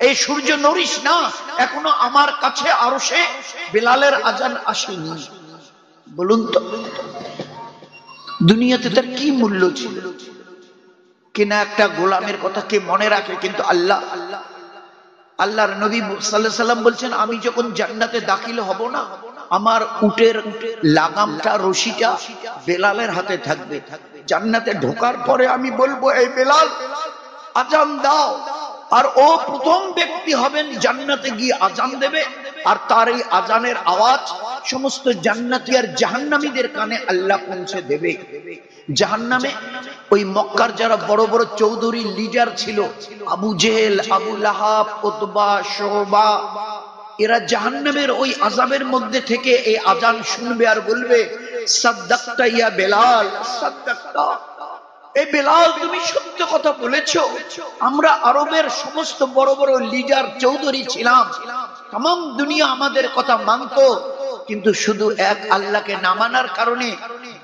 এই সূর্য নড়িস না, এখনো আমার কাছে আরশে বেলালের আজান আসেনি। বলুন তো দুনিয়াতে তার কি মূল্য ছিল? কিনা একটা গোলামের কথা কে মনে রাখে? কিন্তু আল্লাহর নবী সাল্লাল্লাহু আলাইহি সাল্লাম বলছেন, আমি যখন জান্নাতে দাখিল হব না, আমার উটের লাগামটা, রশিটা বেলালের হাতে থাকবে। জান্নাতে ঢোকার পরে আমি বলবো, এই বেলাল আজান দাও। আর ও প্রথম ব্যক্তি হবেন জান্নাতে গিয়ে আজান দেবে। আর তার এই আজানের আওয়াজ সমস্ত জান্নাতি আর জাহান্নামীদের কানে আল্লাহ পৌঁছে দেবে। জাহান্নামে ওই মক্কার যারা বড় বড় চৌধুরী লিডার ছিল, আবু জেহেল, আবু লাহাব, উতবা, শুবা, এরা জাহান্নামের ওই আযাবের মধ্যে থেকে এই আজান শুনবে আর বলবে, সাদ্দাকতা ইয়া বেলাল, সাদ্দাকতা, এই বেলাল তুমি সত্য কথা বলেছো। আমরা আরবের সমস্ত বড় বড় লিডার চৌধুরী ছিলাম, তাম দুনিয়া আমাদের কথা মানতো, কিন্তু শুধু এক আল্লাহকে না মানার কারণে,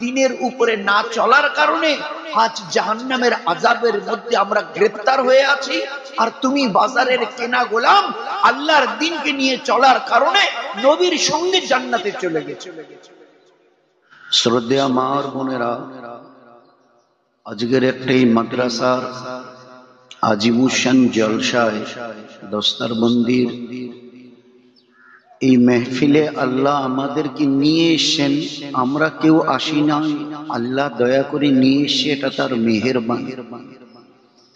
দ্বীনের উপরে না চলার কারণে আজ জাহান্নামের আযাবের মধ্যে আমরা গ্রেফতার হয়ে আছি। আর তুমি বাজারের কেনা গোলাম, আল্লাহর দ্বীনকে নিয়ে চলার কারণে নবীর সঙ্গে জান্নাতে চলে গেছে। শ্রদ্ধেয় মা আর বোনেরা, আজকের একটাই মাদ্রাসার আজিমুশান জলসায় দস্তারবন্দির এই মেহফিলে আল্লাহ আমাদেরকে নিয়ে এসেছেন। আমরা কেউ আসি না, আল্লাহ দয়া করে নিয়ে এসে, এটা তার মেহেরবানি।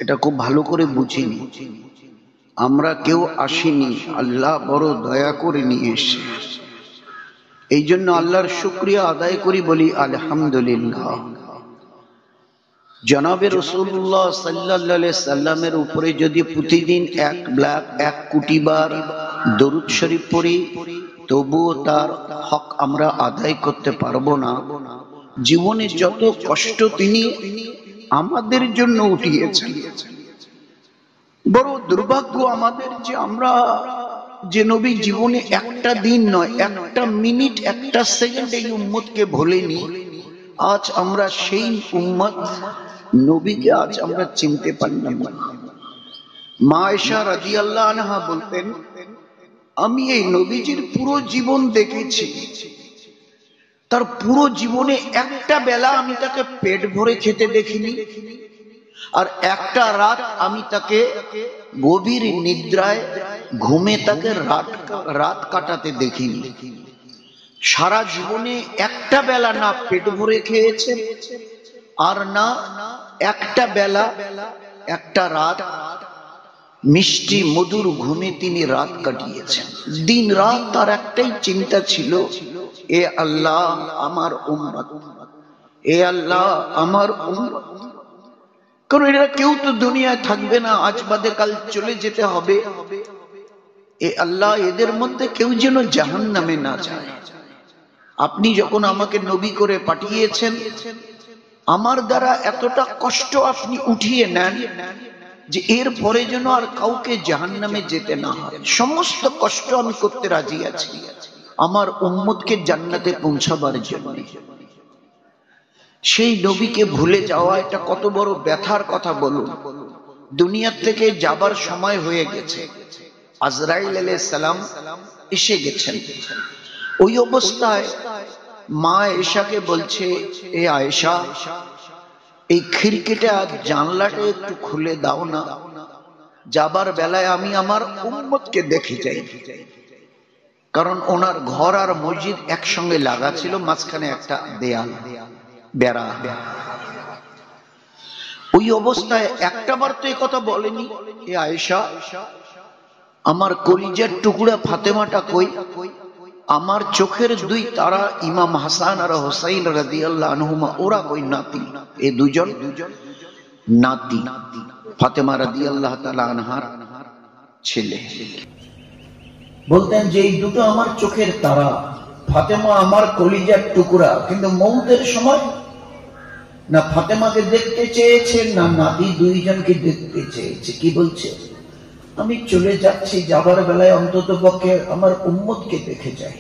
এটা খুব ভালো করে বুঝিনি, আমরা কেউ আসিনি, আল্লাহ বড় দয়া করে নিয়ে এসে। এই জন্য আল্লাহর শুকরিয়া আদায় করি, বলি আলহামদুলিল্লাহ। জনাবে রাসূলুল্লাহ সাল্লাল্লাহু আলাইহি সাল্লামের উপরে যদি প্রতিদিন 1 কোটি বার দরুদ শরীফ পড়ি, তবুও তার হক আমরা আদায় করতে পারবো না। জীবনে যত কষ্ট তিনি আমাদের জন্য উঠিয়েছেন, বড় দুর্ভাগ্য আমাদের যে আমরা যে নবী জীবনে একটা দিন নয়, একটা মিনিট, একটা সেকেন্ড এই উম্মতকে ভোলেনি। আজ আমরা সেই উম্মত নবীকে আজ আমরা চিনতে পারি না। মা আয়েশা রাদিয়াল্লাহু আনহা বলতেন, আমি এই নবীজির পুরো জীবন দেখেছি, তার পুরো জীবনে একটা বেলা আমি তাকে পেট ভরে খেতে দেখিনি, আর একটা রাত আমি তাকে গভীর নিদ্রায় ঘুমে তাকে রাত কাটাতে দেখিনি। সারা জীবনে একটা বেলা না পেট ভরে খেয়েছে, আর না একটা বেলা, একটা রাত মিষ্টি মধুর ঘুমে তিনি রাত কাটিয়েছেন। দিন রাত তার একটাই চিন্তা ছিল, এ আল্লাহ আমার উম্মত, এ আল্লাহ আমার উম্মত। কারণ এরা কেউ তো দুনিয়ায় থাকবে না, আজ বাদে কাল চলে যেতে হবে। এ আল্লাহ এদের মধ্যে কেউ যেন জাহান্নামে না যায়। আপনি যখন আমাকে নবী করে পাঠিয়েছেন, আমার দ্বারা এতটা কষ্ট আপনি উঠিয়ে নেন যে এর পরে যেন আর কাউকে জাহান্নামে যেতে না হয়। সমস্ত কষ্ট আমি করতে রাজি আছি আমার উম্মতকে জান্নাতে পৌঁছাবার জন্য। সেই নবীকে ভুলে যাওয়া এটা কত বড় ব্যথার কথা বলুন। দুনিয়া থেকে যাবার সময় হয়ে গেছে, আজরাইল আলাইহিস সালাম এসে গেছেন। ওই অবস্থায় মা আয়েশাকে বলছে, এ আয়েশা, এই খিড়কিটা জানলাটা একটু খুলে দাও না, যাবার বেলায় আমি আমার উম্মতকে দেখে যাই। কারণ ওনার ঘর আর মসজিদ একসঙ্গে লাগা ছিল, মাঝখানে একটা দেয়াল, বেড়া। ওই অবস্থায় একটাবার তো এই কথা বলেনি, এ আয়েশা, আমার কলিজার টুকরা ফাতেমাটা কই? আমার চোখের দুই তারা ইমাম হাসান আর হুসাইন রাদিয়াল্লাহু আনহুমা, ওরা কই? নাতি, এই দুজন নাতি, ফাতেমা রাদিয়াল্লাহু তাআলা আনহার ছেলে। বলতেন যে এই দুটো আমার চোখের তারা, ফাতেমা আমার কলিজার টুকরা। কিন্তু মৌতের সময় না ফাতেমাকে দেখতে চেয়েছে, না নাতি দুইজনকে দেখতে চেয়েছে। কি বলছে? আমি চলে যাচ্ছি, যাবার বেলায় অন্তত পক্ষে আমার উম্মতকে দেখে যাই।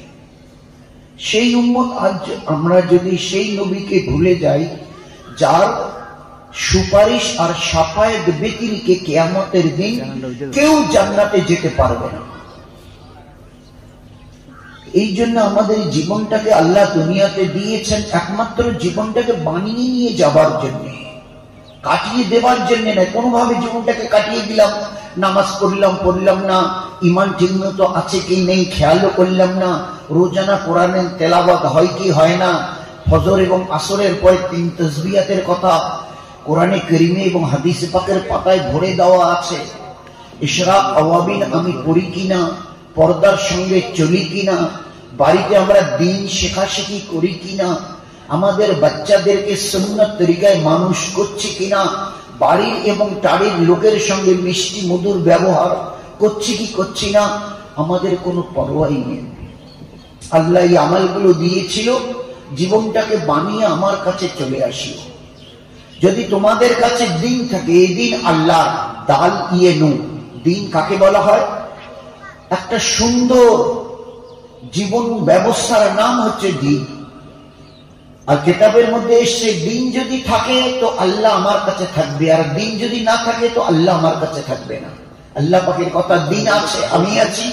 সেই উম্মত, আজ আমরা যদি সেই নবীকে ভুলে যাই, যার সুপারিশ আর শাফায়েত ব্যতিরেকে কিয়ামতের দিন কেউ জান্নাতে যেতে পারবে না। এই জন্য আমাদের জীবনটাকে আল্লাহ দুনিয়াতে দিয়েছেন একমাত্র জীবনটাকে বানিয়ে নিয়ে যাবার জন্য, কাটিয়ে দেবার জন্য না। কোনোভাবে জীবনটাকে কাটিয়ে দিলাম, নামাজ পড়লাম না, ইমান ঠিক মতো আছে কি নেই খেয়ালও করলাম না, রোজানা কোরআনের তেলাওয়াত হয় কি হয় না, ফজর এবং আসরের পরে 3 তাসবিহাতের কথা কোরআনে কারিমে এবং হাদিসে পাকের পাতায় ভরে দেওয়া আছে। ইশরাক আওয়াবিন আমি পড়ি কিনা, পর্দার সঙ্গে চলি কিনা, বাড়িতে আমরা দিন শেখাশেখি করি কিনা, আমাদের বাচ্চাদেরকে সুন্নাত তরিকায় মানুষ করছি কিনা, বাড়ির এবং টাড়ির লোকের সঙ্গে মিষ্টি মধুর ব্যবহার করছি কি করছি না, আমাদের কোনো পরোয়াই নেই। আল্লাহ এই আমলগুলো দিয়েছিল জীবনটাকে বানিয়ে আমার কাছে চলে আসিও। যদি তোমাদের কাছে দিন থাকে, এই দিন আল্লাহ দাল ইয়ে নু, দিন কাকে বলা হয়? একটা সুন্দর জীবন ব্যবস্থার নাম হচ্ছে দিন। আর কিতাবের মধ্যে এসে দিন যদি থাকে তো আল্লাহ আমার কাছে থাকবে, আর দিন যদি না থাকে তো আল্লাহ আমার কাছে থাকবে না। আল্লাহ পাকের কথা, দিন আছে আমি আছি,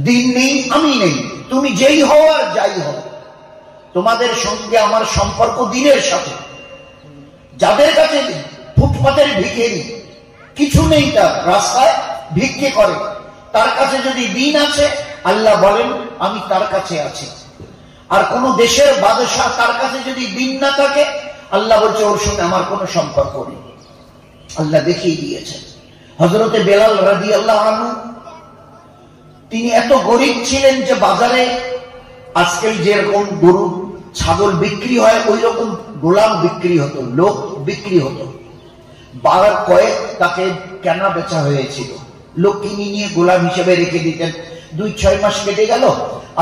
দিন নেই আমি নেই। তুমি যেই হও আর যাই হও, তোমাদের সঙ্গে আমার সম্পর্ক দিনের সাথে। যাদের কাছে ফুটপাতের ভিখারি, কিছু নেই, তার রাস্তায় ভিক্ষে করে, তার কাছে যদি দিন আছে আল্লাহ বলেন আমি তার কাছে আছি। আর কোন দেশের বাদশাহ, তার কাছে যদি দিন না থাকে আল্লাহ বলছে ওর সঙ্গে আমার কোনো সম্পর্ক নেই। আল্লাহ দেখিয়ে দিয়েছেন। হযরতে বেলাল রাদিয়াল্লাহু আনহু, তিনি এত গরীব ছিলেন যে বাজারে আজকাল যেরকম গরু ছাগল বিক্রি হয় ওই রকম গোলাম বিক্রি হতো, লোক বিক্রি হতো। 12 কয়েক তাকে কেনা বেচা হয়েছিল। লোক কিনে নিয়ে গোলাম হিসেবে রেখে দিতেন। 2-6 মাস কেটে গেল,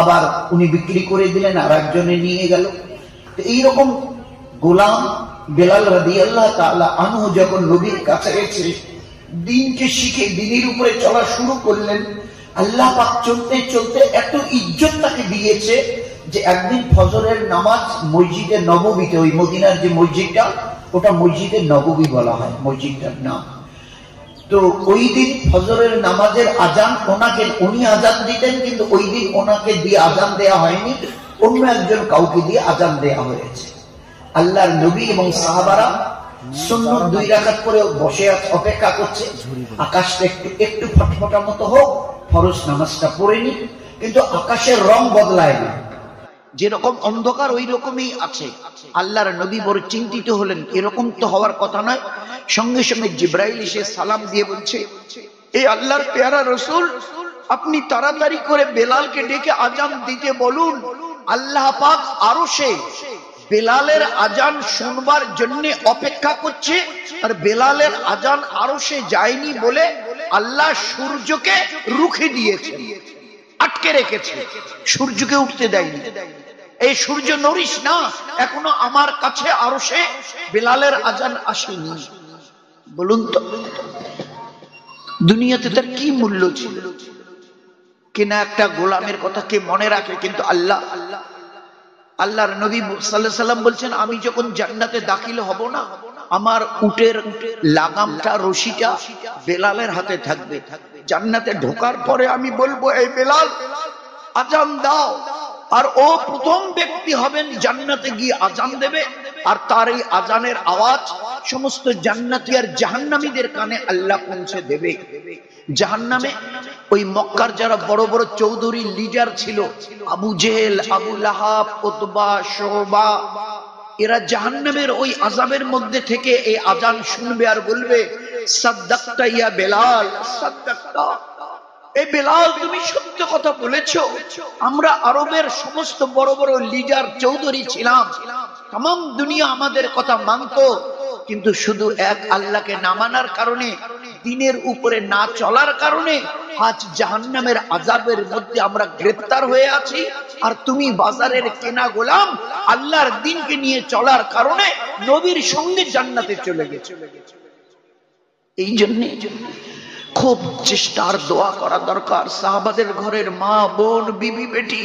আবার উনি বিক্রি করে দিলেন, আর একজনে নিয়ে গেল। এইরকম গোলাম বেলাল রাদিয়াল্লাহু তাআলা আনহু যখন নবীর কাছে এসে দিনকে শিখে দিনের উপরে চলা শুরু করলেন, আল্লাহ পাক চলতে চলতে এত ইজ্জত তাকে দিয়েছে যে একদিন ফজরের নামাজ মসজিদে নববীতে, ওই মদিনার যে মসজিদটা, ওটা মসজিদে নববী বলা হয় মসজিদটার নাম। তো ওই দিন ফজরের নামাজের আজান ওনাকে, উনি আজান দিতেন, কিন্তু ওই দিন ওনাকে দিয়ে আজান দেয়া হয়নি, অন্য একজন কাউকে দিয়ে আজান দেয়া হয়েছে। আল্লাহর নবী এবং সাহাবারা সুন্নত 2 রাকাত করে বসে অপেক্ষা করছে, আকাশটা একটু ফটফটা মতো হোক, ফরজ নামাজটা পড়ে নি। কিন্তু আকাশের রং বদলায় না, যেরকম অন্ধকার ওই রকমই আছে। আল্লাহর নবী বড় চিন্তিত হলেন, এরকম তো হওয়ার কথা নয়। সঙ্গে সঙ্গে জিবরাইল এসে সালাম দিয়ে বলছে, এই আল্লাহর পেয়ারা রাসূল, আপনি তাড়াতাড়ি করে বেলালকে ডেকে আজান দিতে বলুন। আল্লাহ পাক আরশে বেলালের আজান শুনবার জন্য অপেক্ষা করছে, আর বেলালের আজান আরশে যায়নি বলে আল্লাহ সূর্যকে রুখে দিয়েছেন, আটকে রেখেছে, সূর্যকে উঠতে দেয়নি। এই সূর্য নড়িস না, এখনো আমার কাছে আরশে বেলালের আজান আসেনি। বলুন তো দুনিয়াতে তার কি মূল্য ছিল? কিনা একটা গোলামের কথা কে মনে রাখে? কিন্তু আল্লাহর নবী সাল্লাল্লাহু আলাইহি সাল্লাম বলছেন, আমি যখন জান্নাতে দাখিল হব না, আমার উটের লাগামটা, রশিটা বেলালের হাতে থাকবে। জান্নাতে ঢোকার পরে আমি বলবো, এই বেলাল আজান দাও, আর ও প্রথম ব্যক্তি হবেন জান্নাতে গিয়ে আজান দেবে। আর তার এই আজানের আওয়াজ সমস্ত জান্নাতি আর জাহান্নামীদের কানে আল্লাহ পৌঁছে দেবে। জাহান্নামে ওই মক্কার যারা বড় বড় চৌধুরী লিডার ছিল, আবু জেহেল, আবু লাহাব, উতবা, শুবা, এরা জাহান্নামের ওই আযাবের মধ্যে থেকে এই আজান শুনবে আর বলবে, সাদ্দাকতা ইয়া বেলাল, সাদ্দাকতা, এই বেলাল তুমি সত্য কথা বলেছো। আমরা আরবের সমস্ত বড় বড় লিডার চৌধুরী ছিলাম, तमाम দুনিয়া আমাদের কথা মানত, কিন্তু শুধু এক আল্লাহকে না মানার কারণে, দ্বীনের উপরে না চলার কারণে আজ জাহান্নামের আযাবের মধ্যে আমরা গ্রেফতার হয়ে আছি। আর তুমি বাজারের কেনা গোলাম, আল্লাহর দ্বীনকে নিয়ে চলার কারণে নবীর সঙ্গে জান্নাতে চলে গেছে। এই জন্য খুব চেষ্টার দোয়া করা দরকার। সাহাবাদের ঘরের মা, বোন, বিবি, বেটি,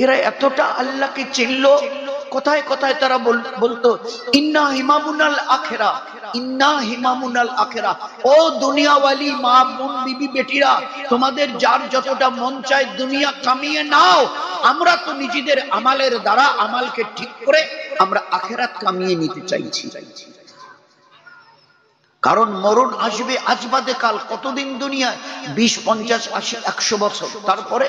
এরা এতটা আল্লাহকে চিনল, কোথায় কোথায় তারা বলতো ইন্না হিমামুনাল আখেরা, ইন্না হিমামুনাল আখেরা। ও দুনিয়াওয়ালি মা বোন বিবি বেটিরা, তোমাদের যার যতটা মন চায় দুনিয়া কামিয়ে নাও, আমরা তো নিজেদের আমালের দ্বারা আমালকে ঠিক করে আমরা আখেরাত কামিয়ে নিতে চাইছি। কারণ মরণ আসবে আজ বাদে কাল। কতদিন দুনিয়ায়? 20, 50, 80, 100 বছর, তারপরে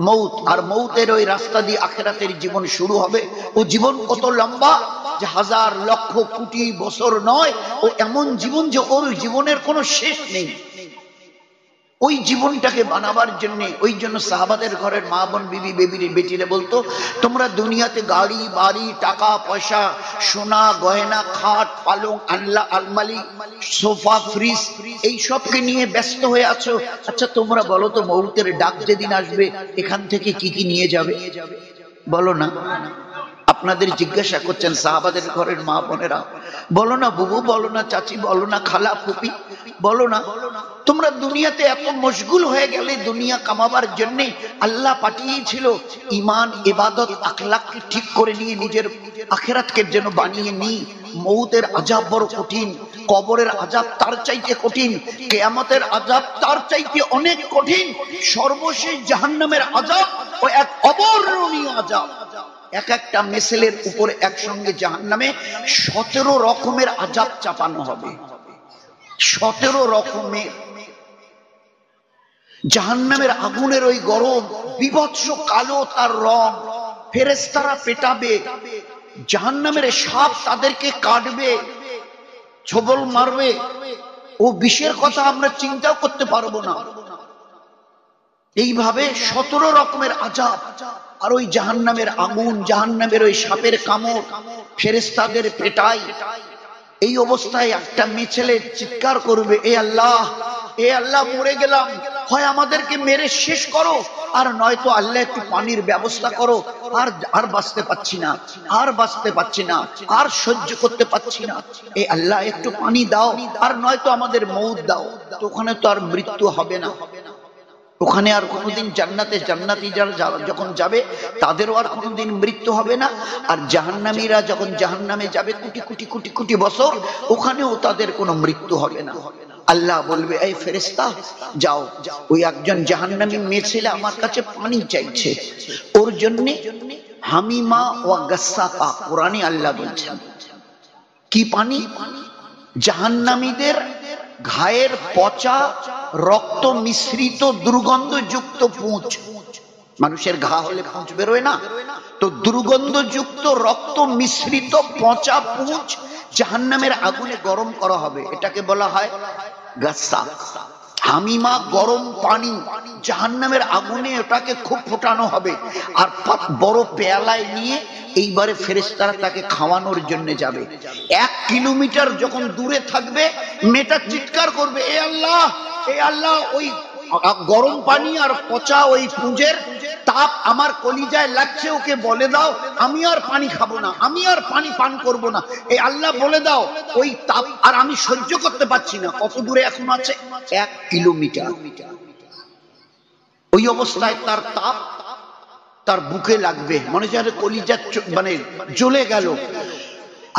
মৌত। আর মৌতের ওই রাস্তা দিয়ে আখেরাতের জীবন শুরু হবে। ও জীবন কত লম্বা যে হাজার লক্ষ কোটি বছর নয়, ও এমন জীবন যে ওর জীবনের কোনো শেষ নেই। ওই জীবনটাকে বানাবার জন্য, ওই জন্য সাহাবাদের ঘরের মা বোন বিবি বেটিরে বলতো, তোমরা দুনিয়াতে গাড়ি বাড়ি টাকা পয়সা সোনা গয়না খাট পালং আলমারি সোফা ফ্রিজ এই সবকে নিয়ে ব্যস্ত হয়ে আছো। আচ্ছা তোমরা বলো তো, মৌতের ডাক যেদিন আসবে এখান থেকে কি কি নিয়ে যাবে? বলো না। আপনাদের জিজ্ঞাসা করছেন সাহাবাদের ঘরের মা বোনেরা, বলো না বুবু, বলো না চাচি, বলো না খালা ফুপি, বলো না। তোমরা দুনিয়াতে এত মশগুল হয়ে গেলে দুনিয়া কামাবার জন্য। আল্লাহ পাঠিয়েছিল ঈমান ইবাদত আখলাককে ঠিক করে নিয়ে নিজের আখিরাতকে যেন বানিয়ে নিই। মৌতের আযাব বড় কঠিন, কবরের আযাব তার চাইতে কঠিন, কিয়ামতের আযাব তার চাইতে অনেক কঠিন, সর্বশেষ জাহান্নামের আযাব ও এক অবর্ণনীয় আযাব। এক একটা মিছিলের উপর একসঙ্গে জাহান্নামে 17 রকমের আযাব চাপানো হবে। 17 রকমের জাহান্নামের আগুনের ওই গরম, বিভৎস কালো তার রং, ফেরেশতারা পেটাবে, জাহান্নামের সাপ তাদেরকে কাটবে, ছোবল মারবে। ও বিষের কথা আমরা চিন্তাও করতে পারবো না। এইভাবে 17 রকমের আযাব। আর ওই জাহান্নামের আগুন, জাহান্নামের ওই সাপের কামড়, ফেরেশতাদের পেটাই। এই অবস্থায় একটা মেয়ে চিৎকার করবে, এ আল্লাহ, এ আল্লাহ মরে গেলাম, হয় আমাদেরকে মেরে শেষ করো, আর নয়তো আল্লাহ একটু পানির ব্যবস্থা করো। আর বাঁচতে পাচ্ছি না, আর বাঁচতে পাচ্ছি না, আর সহ্য করতে পাচ্ছি না, এ আল্লাহ একটু পানি দাও, আর নয়তো আমাদের মউত দাও। তো ওখানে তো আর মৃত্যু হবে না। ওখানে আর কোনোদিন জান্নাতি যারা যখন যাবে তাদেরও আর কোনোদিন মৃত্যু হবে না। আর জাহান্নামীরা যখন জাহান্নামে যাবে কোটি কোটি কোটি কোটি বছর, ওখানেও তাদের কোনো মৃত্যু হবে না। আল্লাহ বলবে, এই ফেরেশতা যাও, ওই একজন জাহান্নামী মেয়ে ছেলে আমার কাছে পানি চাইছে, ওর জন্য হামিমা ওয়া গাসসাকা। কোরআনে আল্লাহ বলছেন কি পানি? জাহান্নামীদের ঘায়ের পচা রক্ত মিশ্রিত দুর্গন্ধযুক্ত পুঁজ। মানুষের ঘা হলে পুঁজ বেরোয় না? তো দুর্গন্ধযুক্ত রক্ত মিশ্রিত পচা পুঁজ জাহান্নামের আগুনে গরম করা হবে। এটাকে বলা হয় গাসসাক। হামিমা গরম পানি জাহান্নামের আগুনে ওটাকে খুব ফোটানো হবে। আর বড় পেয়ালায় নিয়ে এইবারে ফেরেশতারা তাকে খাওয়ানোর জন্য যাবে। 1 কিলোমিটার যখন দূরে থাকবে, মেয়েটা চিৎকার করবে, এ আল্লাহ, এ আল্লাহ, ওই গরম পানি আর পচা ওই পুঁজের তাপ আমার কলিজায় লাগছে, ওকে বলে দাও আমি আর পানি খাবো না, আমি আর পানি পান করব না, এই আল্লাহ বলে দাও ওই তাপ আর আমি সহ্য করতে পারছি না। কত দূরে এখন আছে? 1 কিলোমিটার। ওই অবস্থায় তার তাপ তার বুকে লাগবে, মনে হয় কলিজা মানে জ্বলে গেল।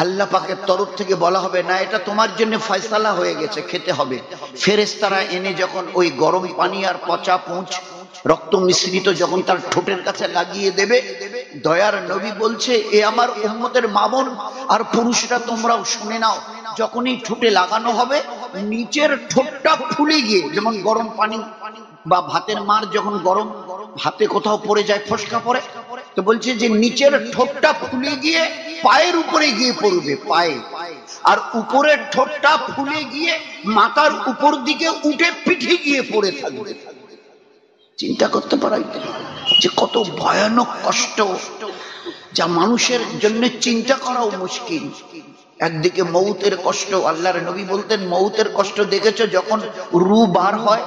আল্লাহ পাকের তরফ থেকে বলা হবে, না এটা তোমার জন্য ফয়সালা হয়ে গেছে, খেতে হবে। ফেরেশতারা এনে যখন ওই গরম পানি আর পচা পুঁজ রক্ত মিশ্রিত যখন তার ঠোঁটের কাছে লাগিয়ে দেবে, দয়ার নবী বলছে, এ আমার উম্মতের মা বোন আর পুরুষরা তোমরাও শুনে নাও, যখনই ঠোঁটে লাগানো হবে নিচের ঠোঁটটা ফুলে গিয়ে, যেমন গরম পানি বা ভাতের মার যখন গরম হাতে কোথাও পড়ে যায় ফসকা পড়ে, তো বলছে যে নিচের ঠোঁটটা ফুলে গিয়ে পায়ের উপরে গিয়ে পড়বে, পায়ে। আর উপরের ঠোঁটটা ফুলে গিয়ে মাথার উপর দিকে উঠে পিঠে গিয়ে পড়ে থাকবে। চিন্তা করতে পারাই যে কত ভয়ানক কষ্ট, যা মানুষের জন্য চিন্তা করাও মুশকিল। একদিকে মৌতের কষ্ট, আল্লাহর নবী বলতেন মৌতের কষ্ট দেখেছো যখন রু বার হয়?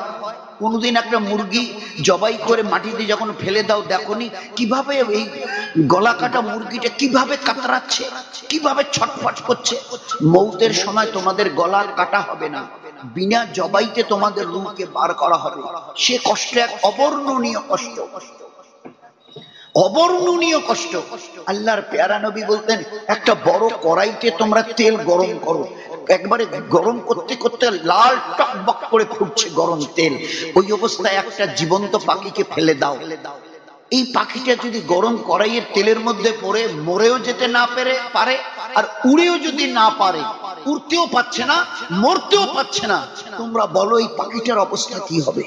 কোনদিন একটা মুরগি জবাই করে মাটিতে যখন ফেলে দাও, দেখোনি কিভাবে এই গলা কাটা মুরগিটা কিভাবে কাতরাচ্ছে, কিভাবে ছটফট করছে? মৌতের সময় তোমাদের গলা কাটা হবে না, বিনা জবাইতে তোমাদের রূহকে বার করা হবে। সে কষ্ট এক অবর্ণনীয় কষ্ট। অবর্ণনীয় কষ্ট। আল্লাহর পেয়ারা নবী বলতেন, একটা বড় কড়াইতে তোমরা তেল গরম করো, একবারে গরম করতে করতে লাল টকবক করে ফুটছে গরম তেল, ওই অবস্থায় একটা জীবন্ত পাখিকে ফেলে দাও। এই পাখিটা যদি গরম কড়াইয়ের তেলের মধ্যে পড়ে মরেও যেতে না পারে, আর উড়েও যদি না পারে, উড়তেও পাচ্ছে না, মরতেও পাচ্ছে না, তোমরা বলো এই পাখিটার অবস্থা কি হবে?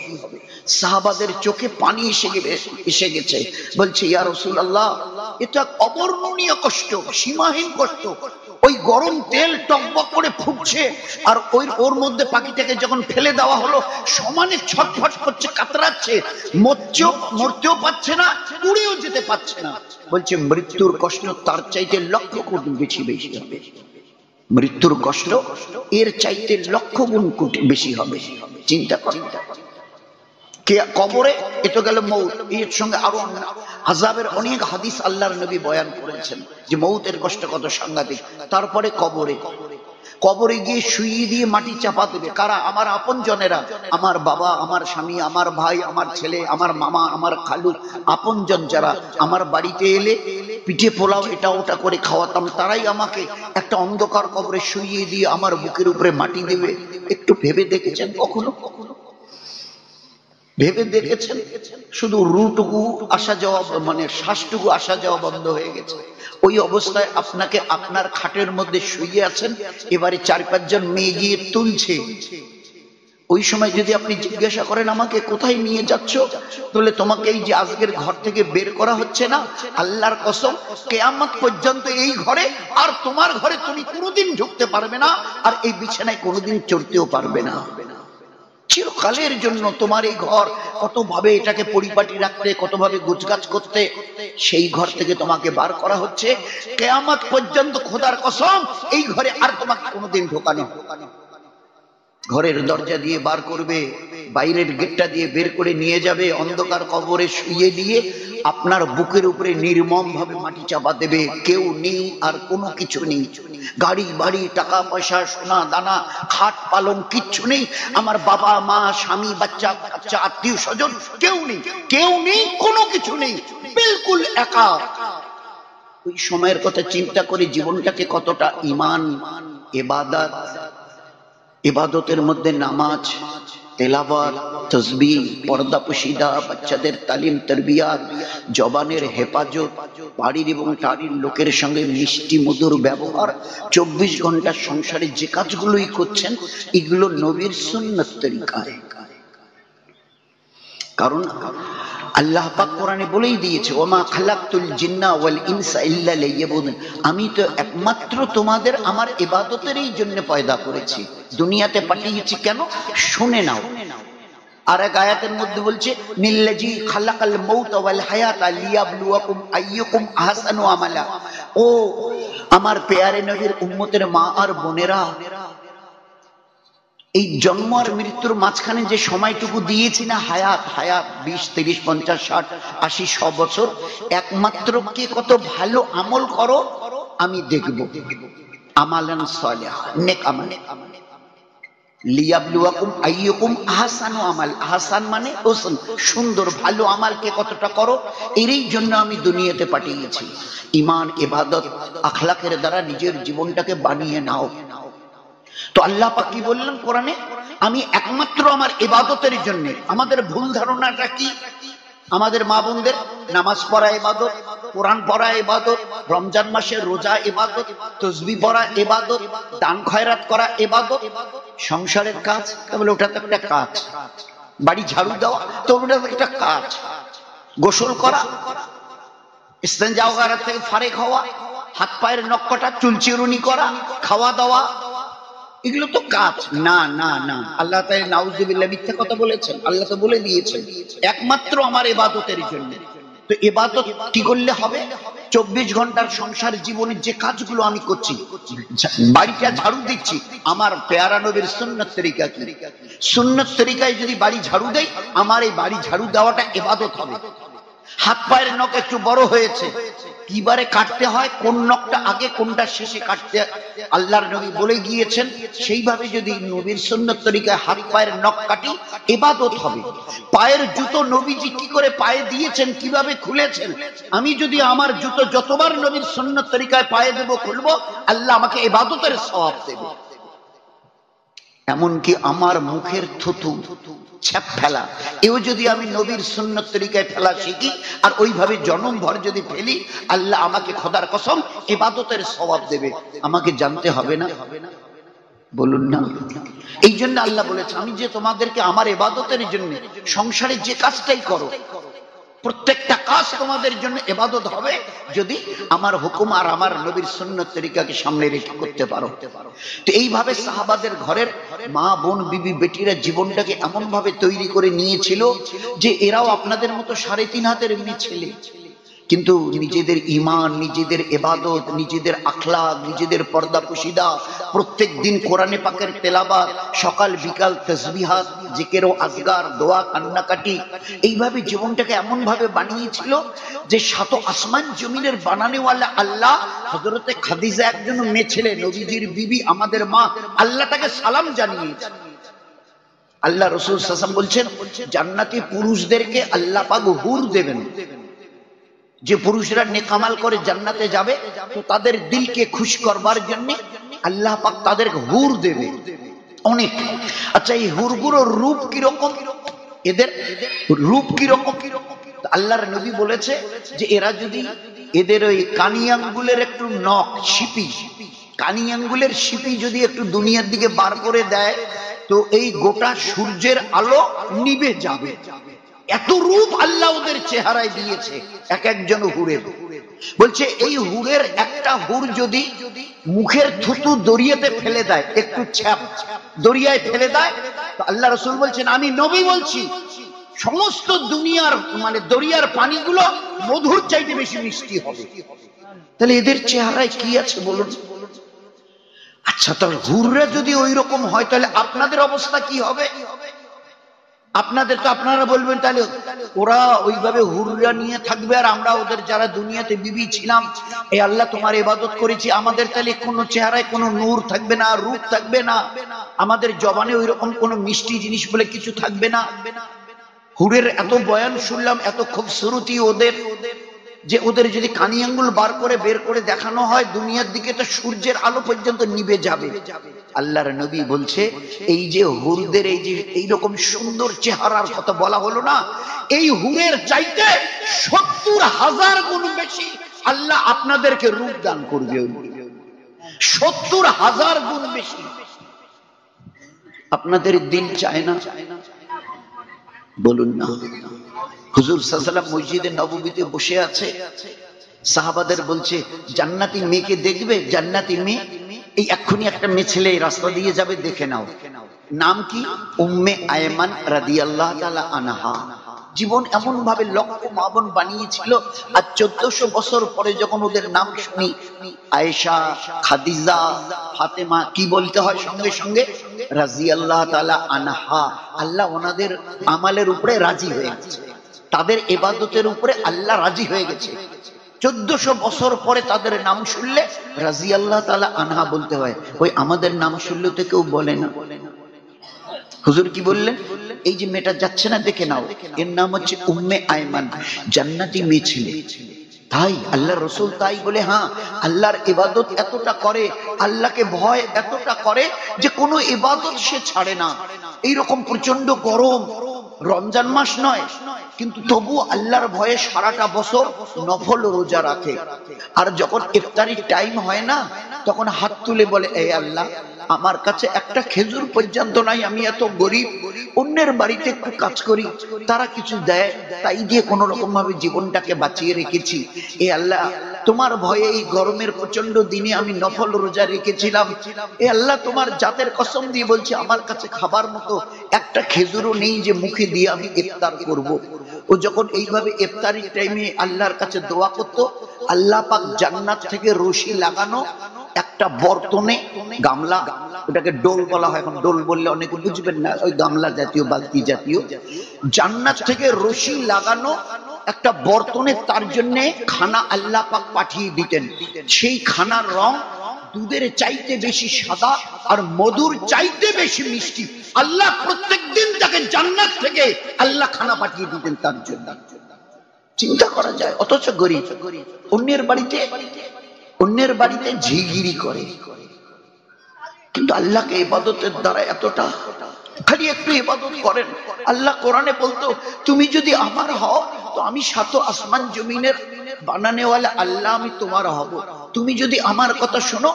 সাহাবাদের চোখে পানি এসে গেছে, বলছে ইয়া রাসূলুল্লাহ, এটা অবর্ণনীয় কষ্ট, সীমাহীন কষ্ট। ওই গরম তেল টকবক করে ফুটছে, আর ওর মধ্যে পাখিটাকে যখন ফেলে দেওয়া হলো, সমানে ছটফট করছে, কাতরাচ্ছে, মরতেও পারছে না, উড়েও যেতে পারছে না। বলছে মৃত্যুর কষ্ট তার চাইতে লক্ষ গুণ বেশি হবে। মৃত্যুর কষ্ট এর চাইতে লক্ষ গুণ বেশি হবে। চিন্তা কর, কবরে এ তো গেল মৌত, এর সঙ্গে আরো আযাবের অনেক হাদিস আল্লাহর নবী বয়ান করেছেন যে মৌতের কষ্ট কত সাংঘাতিক। তারপরে কবরে গিয়ে শুইয়ে দিয়ে মাটি চাপা দেবে কারা? আমার আপন জনেরা, আমার বাবা, আমার স্বামী, আমার ভাই, আমার ছেলে, আমার মামা, আমার খালু, আপন জন যারা আমার বাড়িতে এলে পিঠে পোলাও এটা ওটা করে খাওয়াতাম, তারাই আমাকে একটা অন্ধকার কবরে শুইয়ে দিয়ে আমার বুকের উপরে মাটি দেবে। একটু ভেবে দেখেছেন কখনো? ভেবে দেখেছেন? শুধু রুটুকু আসা যাওয়া, মানে শ্বাসটুকু আসা যাওয়া বন্ধ হয়ে গেছে। ওই অবস্থায় আপনাকে আপনার খাটের মধ্যে শুয়ে আছেন, এবারে 4-5 জন মেয়ে গিয়ে তুলছে। ওই সময় যদি আপনি জিজ্ঞাসা করেন আমাকে কোথায় নিয়ে যাচ্ছ, তাহলে তোমাকে এই যে আজকের ঘর থেকে বের করা হচ্ছে না, আল্লাহর কসম কিয়ামত পর্যন্ত এই ঘরে আর তোমার ঘরে তুমি কোনোদিন ঢুকতে পারবে না, আর এই বিছানায় কোনোদিন চড়তেও পারবে না। চিরকালের জন্য তোমার এই ঘর কতভাবে এটাকে পরিপাটি রাখতে, কতভাবে গুছগাছ করতে, সেই ঘর থেকে তোমাকে বার করা হচ্ছে। কিয়ামত পর্যন্ত খোদার কসম এই ঘরে আর তোমাকে কোনোদিন ঢোকানো। ঘরের দরজা দিয়ে বার করবে, বাইরের গেটটা দিয়ে বের করে নিয়ে যাবে, অন্ধকার কবরে শুইয়ে দিয়ে আপনার বুকের উপরে নির্মম ভাবে মাটি চাপা দেবে। কেউ নেই, আর কোনো কিছু নেই, গাড়ি বাড়ি, টাকা পয়সা, সোনা দানা, খাট পালং কিচ্ছু নেই। আমার বাবা মা, স্বামী, বাচ্চা কাচ্চা, আত্মীয় স্বজন কেউ নেই, কোনো কিছু নেই, বিলকুল একা। ওই সময়ের কথা চিন্তা করে জীবনটাকে কতটা ঈমান, ইবাদত, ইবাদতের মধ্যে নামাজ, তেলাওয়াত, তাসবিহ, পর্দা পুশিদা, বাচ্চাদের তালিম তারবিয়াত, জবানের হেফাজত, বাড়ির এবং টাড়ির লোকের সঙ্গে মিষ্টি মধুর ব্যবহার, 24 ঘন্টা সংসারে যে কাজগুলোই করছেন এগুলো নবীর সুন্নাত তরিকায়। কারণ আল্লাহ পাক কোরআনে বলেই দিয়েছে, ওমা খালাকতুল জিন্না ওয়াল ইনসা ইল্লা লিয়াবুদুন, আমি তো একমাত্র তোমাদের আমার ইবাদতেরই জন্য পয়দা করেছি, দুনিয়াতে পাঠিয়েছি কেন? শুনে নাও। আর এক আয়াতের মধ্যে বলছে, নিল্লাজি খালাকাল মাউতা ওয়াল হায়াতা লিয়াবলুয়াকুম আইয়ুকুম আহসানু আমালা। ও আমার পেয়ারে নবীর উম্মতের মা আর বোনেরা, এই জন্ম আর মৃত্যুর মাঝখানে যে সময়টুকু দিয়েছি না, হায়াত 20, 30, 50, 60, 80, 100 বছর, একমাত্র কে কত ভালো আমল করো আমি দেখব। আমালান সালিহা, নেক আমল। লিয়াবলুয়াকুম আইয়ুকুম আহসানু আমাল, আহসান মানে হোসেন, সুন্দর, ভালো আমল কে কতটা করো, এরই জন্য আমি দুনিয়াতে পাঠিয়েছি। ঈমান, ইবাদত, আখলাকের দ্বারা নিজের জীবনটাকে বানিয়ে নাও। তো আল্লাহ পাক কি বললেন কোরআনে? আমি একমাত্র আমার ইবাদতের জন্য। আমাদের ভুল ধারণাটা কি? আমাদের মা বোনদের নামাজ পড়া ইবাদত, কোরআন পড়া ইবাদত, রমজান মাসে রোজা ইবাদত, তাসবিহ পড়া ইবাদত, দান খয়রাত করা ইবাদত। সংসারের কাজ, তাহলে ওটা তো একটা কাজ। বাড়ি ঝাড়ু দেওয়া, তো ওটা তো একটা কাজ। গোসল করা, ইস্তেঞ্জা ওয়াগারা থেকে ফারেক হওয়া, হাত পায়ের নখ কাটা, চুল চিরুনি করা, খাওয়া দাওয়া, এগুলো তো কাজ না। না না, আল্লাহ তাআলা নাউযুবিল্লাহ মিথ্যা কথা বলেছেন? আল্লাহ তো বলে দিয়েছেন একমাত্র আমার ইবাদতের জন্য। তো ইবাদত কি করলে হবে? 24 ঘন্টার সংসার জীবনের যে কাজগুলো আমি করছি, বাড়িটা ঝাড়ু দিচ্ছি, আমার পেয়ারা নবীর সুন্নাত তরিকা কি? সুন্নাত তরিকায় যদি বাড়ি ঝাড়ু দেই, আমার এই বাড়ি ঝাড়ু দেওয়াটা ইবাদত হবে। হাত পায়ের নখ একটু বড় হয়েছে, কিবারে কাটতে হয়, কোন নখটা আগে কোনটা শেষে কাটতে আল্লাহর নবী বলে গিয়েছেন। সেইভাবে যদি নবীর সুন্নত তরিকায় হাত পায়ের নখ কাটি, ইবাদত হবে। পায়ের জুতো নবীজি কি করে পায়ে দিয়েছেন, কিভাবে খুলেছেন, আমি যদি আমার জুতো যতবার নবীর সুন্নত তরিকায় পায়ে দেব, খুলবো, আল্লাহ আমাকে ইবাদতের সওয়াব দেবে। এমনকি আমার মুখের থুতু ছ্যাপ ফেলা, এও যদি আমি নবীর সুন্নত তরিকায় ফেলা শিখি আর ওইভাবে জনম ভর যদি ফেলি, আল্লাহ আমাকে খোদার কসম ইবাদতের সওয়াব দেবে। আমাকে জানতে হবে না? বলুন না। এই জন্য আল্লাহ বলেছে, আমি যে তোমাদেরকে আমার ইবাদতের জন্য সংসারে যে কাজটাই করো, প্রত্যেকটা কাজ তোমাদের জন্য ইবাদত হবে যদি আমার হুকুম আর আমার নবীর সুন্নত তরিকাকে সামনে রেখে করতে পারো। তো এইভাবে সাহাবাদের ঘরের মা বোন বিবি বেটিরা জীবনটাকে এমন ভাবে তৈরি করে নিয়েছিল যে এরাও আপনাদের মতো 3.5 হাতের এমনি ছেলে, কিন্তু নিজেদের ঈমান, নিজেদের ইবাদত, নিজেদের আখলাক, নিজেদের পর্দা পুশিদা, প্রত্যেক দিন কোরআনে পাকের তেলাওয়াত, সকাল বিকাল তাসবিহাত, জিকির ও আজগার, দোয়া, কান্নাকাটি, এইভাবে জীবনটাকে এমন ভাবে বানিয়েছিল যে 7 আসমান জমিনের বানানেওয়ালা আল্লাহ, হযরতে খাদিজা একজন মেয়ে ছেলে, নবীজির বিবি, আমাদের মা, আল্লাহ তাকে সালাম জানিয়েছে। আল্লাহ রাসূল সাল্লাল্লাহু আলাইহি ওয়াসাল্লাম বলছেন, জান্নাতি পুরুষদেরকে আল্লাহ পাক হুর দেবেন। যে পুরুষরা নেকামাল করে জান্নাতে যাবে, তো তাদের দিলকে খুশ করবার জন্য আল্লাহ পাক তাদেরকে হুর দেবে অনেক। আচ্ছা, এই হুরগুলোর রূপ কিরকম, এদের রূপ কিরকম? আল্লাহর নবী বলেছে যে এরা যদি এদের ওই কানি আঙ্গুলের একটু নখ, শিপি, কানি আঙ্গুলের শিপি যদি একটু দুনিয়ার দিকে বার করে দেয়, তো এই গোটা সূর্যের আলো নিভে যাবে। এত রূপ আল্লাহ ওদের চেহারায় দিয়েছে এক একজন হুরের। বলছে এই হুরের একটা হুর যদি মুখের থুতু দরিয়াতে ফেলে দেয়, একটু ছ্যাপ দরিয়ায় ফেলে দেয়, তো আল্লাহ রাসূল বলছেন, আমি নবী বলছি, সমস্ত দুনিয়ার মানে দরিয়ার পানিগুলো মধুর চাইতে বেশি মিষ্টি হবে। তাহলে এদের চেহারায় কি আছে বলুন? আচ্ছা, তাহলে হুররা যদি ওই রকম হয়, তাহলে আপনাদের অবস্থা কি হবে? আপনাদের তো আপনারা বলবেন, তাহলে ওরা ওইভাবে হুররা নিয়ে থাকবে আর আমরা ওদের যারা দুনিয়াতে বিবি ছিলাম, এই আল্লাহ তোমার ইবাদত করেছি, আমাদের তাহলে কোনো চেহারায় কোনো নূর থাকবে না, রূপ থাকবে না, আমাদের জবানে ওই রকম কোনো মিষ্টি জিনিস বলে কিছু থাকবে না। হুরের এত বয়ান শুনলাম, এত খুবসুরতি ওদের, যে ওদের যদি কানি আঙ্গুল বার করে বের করে দেখানো হয় দুনিয়ার দিকে, তো সূর্যের আলো পর্যন্ত নিভে যাবে। আল্লাহর নবী বলছে, এই যে হুরদের এই যে এইরকম সুন্দর চেহারার কথা বলা হলো না, এই হুরের চাইতে 70,000 গুণ বেশি আল্লাহ আপনাদেরকে রূপ দান করবে। 70,000 গুণ বেশি। আপনাদের দিল চায় না? বলুন না। হুজুর সাল্লাল্লাহু আলাইহি ওয়াসাল্লাম মসজিদে নববীতে বসে আছে, সাহাবাদের বলছে, জান্নাতি মেয়েকে দেখবে? জান্নাতি মেয়ে, এই এক্ষুনি একটা মেয়ে ছেলে রাস্তা দিয়ে যাবে, দেখে নাও। নাম কি? উম্মে আয়মান রাদিয়াল্লাহু তাআলা আনহা। জীবন এমন ভাবে লক্ষ্য মা বোন বানিয়েছিল, আর 1400 বছর পরে যখন ওদের নাম শুনি, আয়েশা, খাদিজা, ফাতেমা, কি বলতে হয় সঙ্গে সঙ্গে? রাদিয়াল্লাহু তাআলা আনহা। আল্লাহ ওনাদের আমালের উপরে রাজি হয়ে গেছে, তাদের ইবাদতের উপরে আল্লাহ রাজি হয়ে গেছে। 1400 বছর পরে তাদের নাম শুনলে রাদিয়াল্লাহু তাআলা আনহা বলতে হয়। ওই আমাদের নাম শুনলে তো কেউ বলে না। হুজুর কি বললেন? এই যে মেয়েটা যাচ্ছে না, দেখে নাও, এর নাম হচ্ছে উম্মে আয়মান, জান্নাতি মেয়ে ছেলে। তাই আল্লাহ রাসূল তাই বলে, হ্যাঁ, আল্লাহর ইবাদত এতটা করে, আল্লাহকে ভয় এতটা করে যে কোনো ইবাদত সে ছাড়ে না। এইরকম প্রচন্ড গরম, রমজান মাস নয়, কিন্তু তবু আল্লাহর ভয়ে সারাটা বছর নফল রোজা রাখে। আর যখন ইফতারির টাইম হয় না, তখন হাত তুলে বলে, এই আল্লাহ, আমার কাছে একটা খেজুর পর্যন্ত নাই, আমি এত গরিব, অন্যের বাড়িতে একটু কাজ করি, তারা কিছু দেয়, তাই দিয়ে কোন রকম ভাবে জীবনটাকে বাঁচিয়ে রেখেছি। এ আল্লাহ, তোমার ভয়ে এই গরমের প্রচন্ড দিনে আমি নফল রোজা রেখেছিলাম। এ আল্লাহ, তোমার জাতের কসম দিয়ে বলছি, আমার কাছে খাবার মতো একটা খেজুরও নেই যে মুখে দিয়ে আমি ইফতার করব। ও যখন এইভাবে ইফতারির টাইমে আল্লাহর কাছে দোয়া করত, আল্লাহ পাক জান্নাত থেকে রশি লাগানো একটা বর্তনে, গামলা, ওটাকে ডোল বলা হয়, এখন ডোল বললে অনেকে বুঝবেন না, ওই গামলা জাতীয়, বালতি জাতীয়, জান্নাত থেকে রশি লাগানো একটা বর্তনে তার জন্য খানা আল্লাহ পাক পাঠিয়ে দিতেন, সেই খানার রং দুধের চাইতে বেশি সাদা আর মধুর চাইতে বেশি মিষ্টি। আল্লাহ প্রত্যেক দিন তাকে জান্নাত থেকে আল্লাহ খানা পাঠিয়ে দিতেন তার জন্য। চিন্তা করা যায়, অথচ গরিব অন্যের বাড়িতে ঝিগিরি করে, কিন্তু আল্লাহকে ইবাদতের দ্বারা এতটা, খালি একটু ইবাদত করেন। আল্লাহ কোরআনে বলতো, তুমি যদি আমার হও তো আমি সাত আসমান জমিনের বানানেওয়ালা আল্লাহ, আমি তোমার হব। তুমি যদি আমার কথা শোনো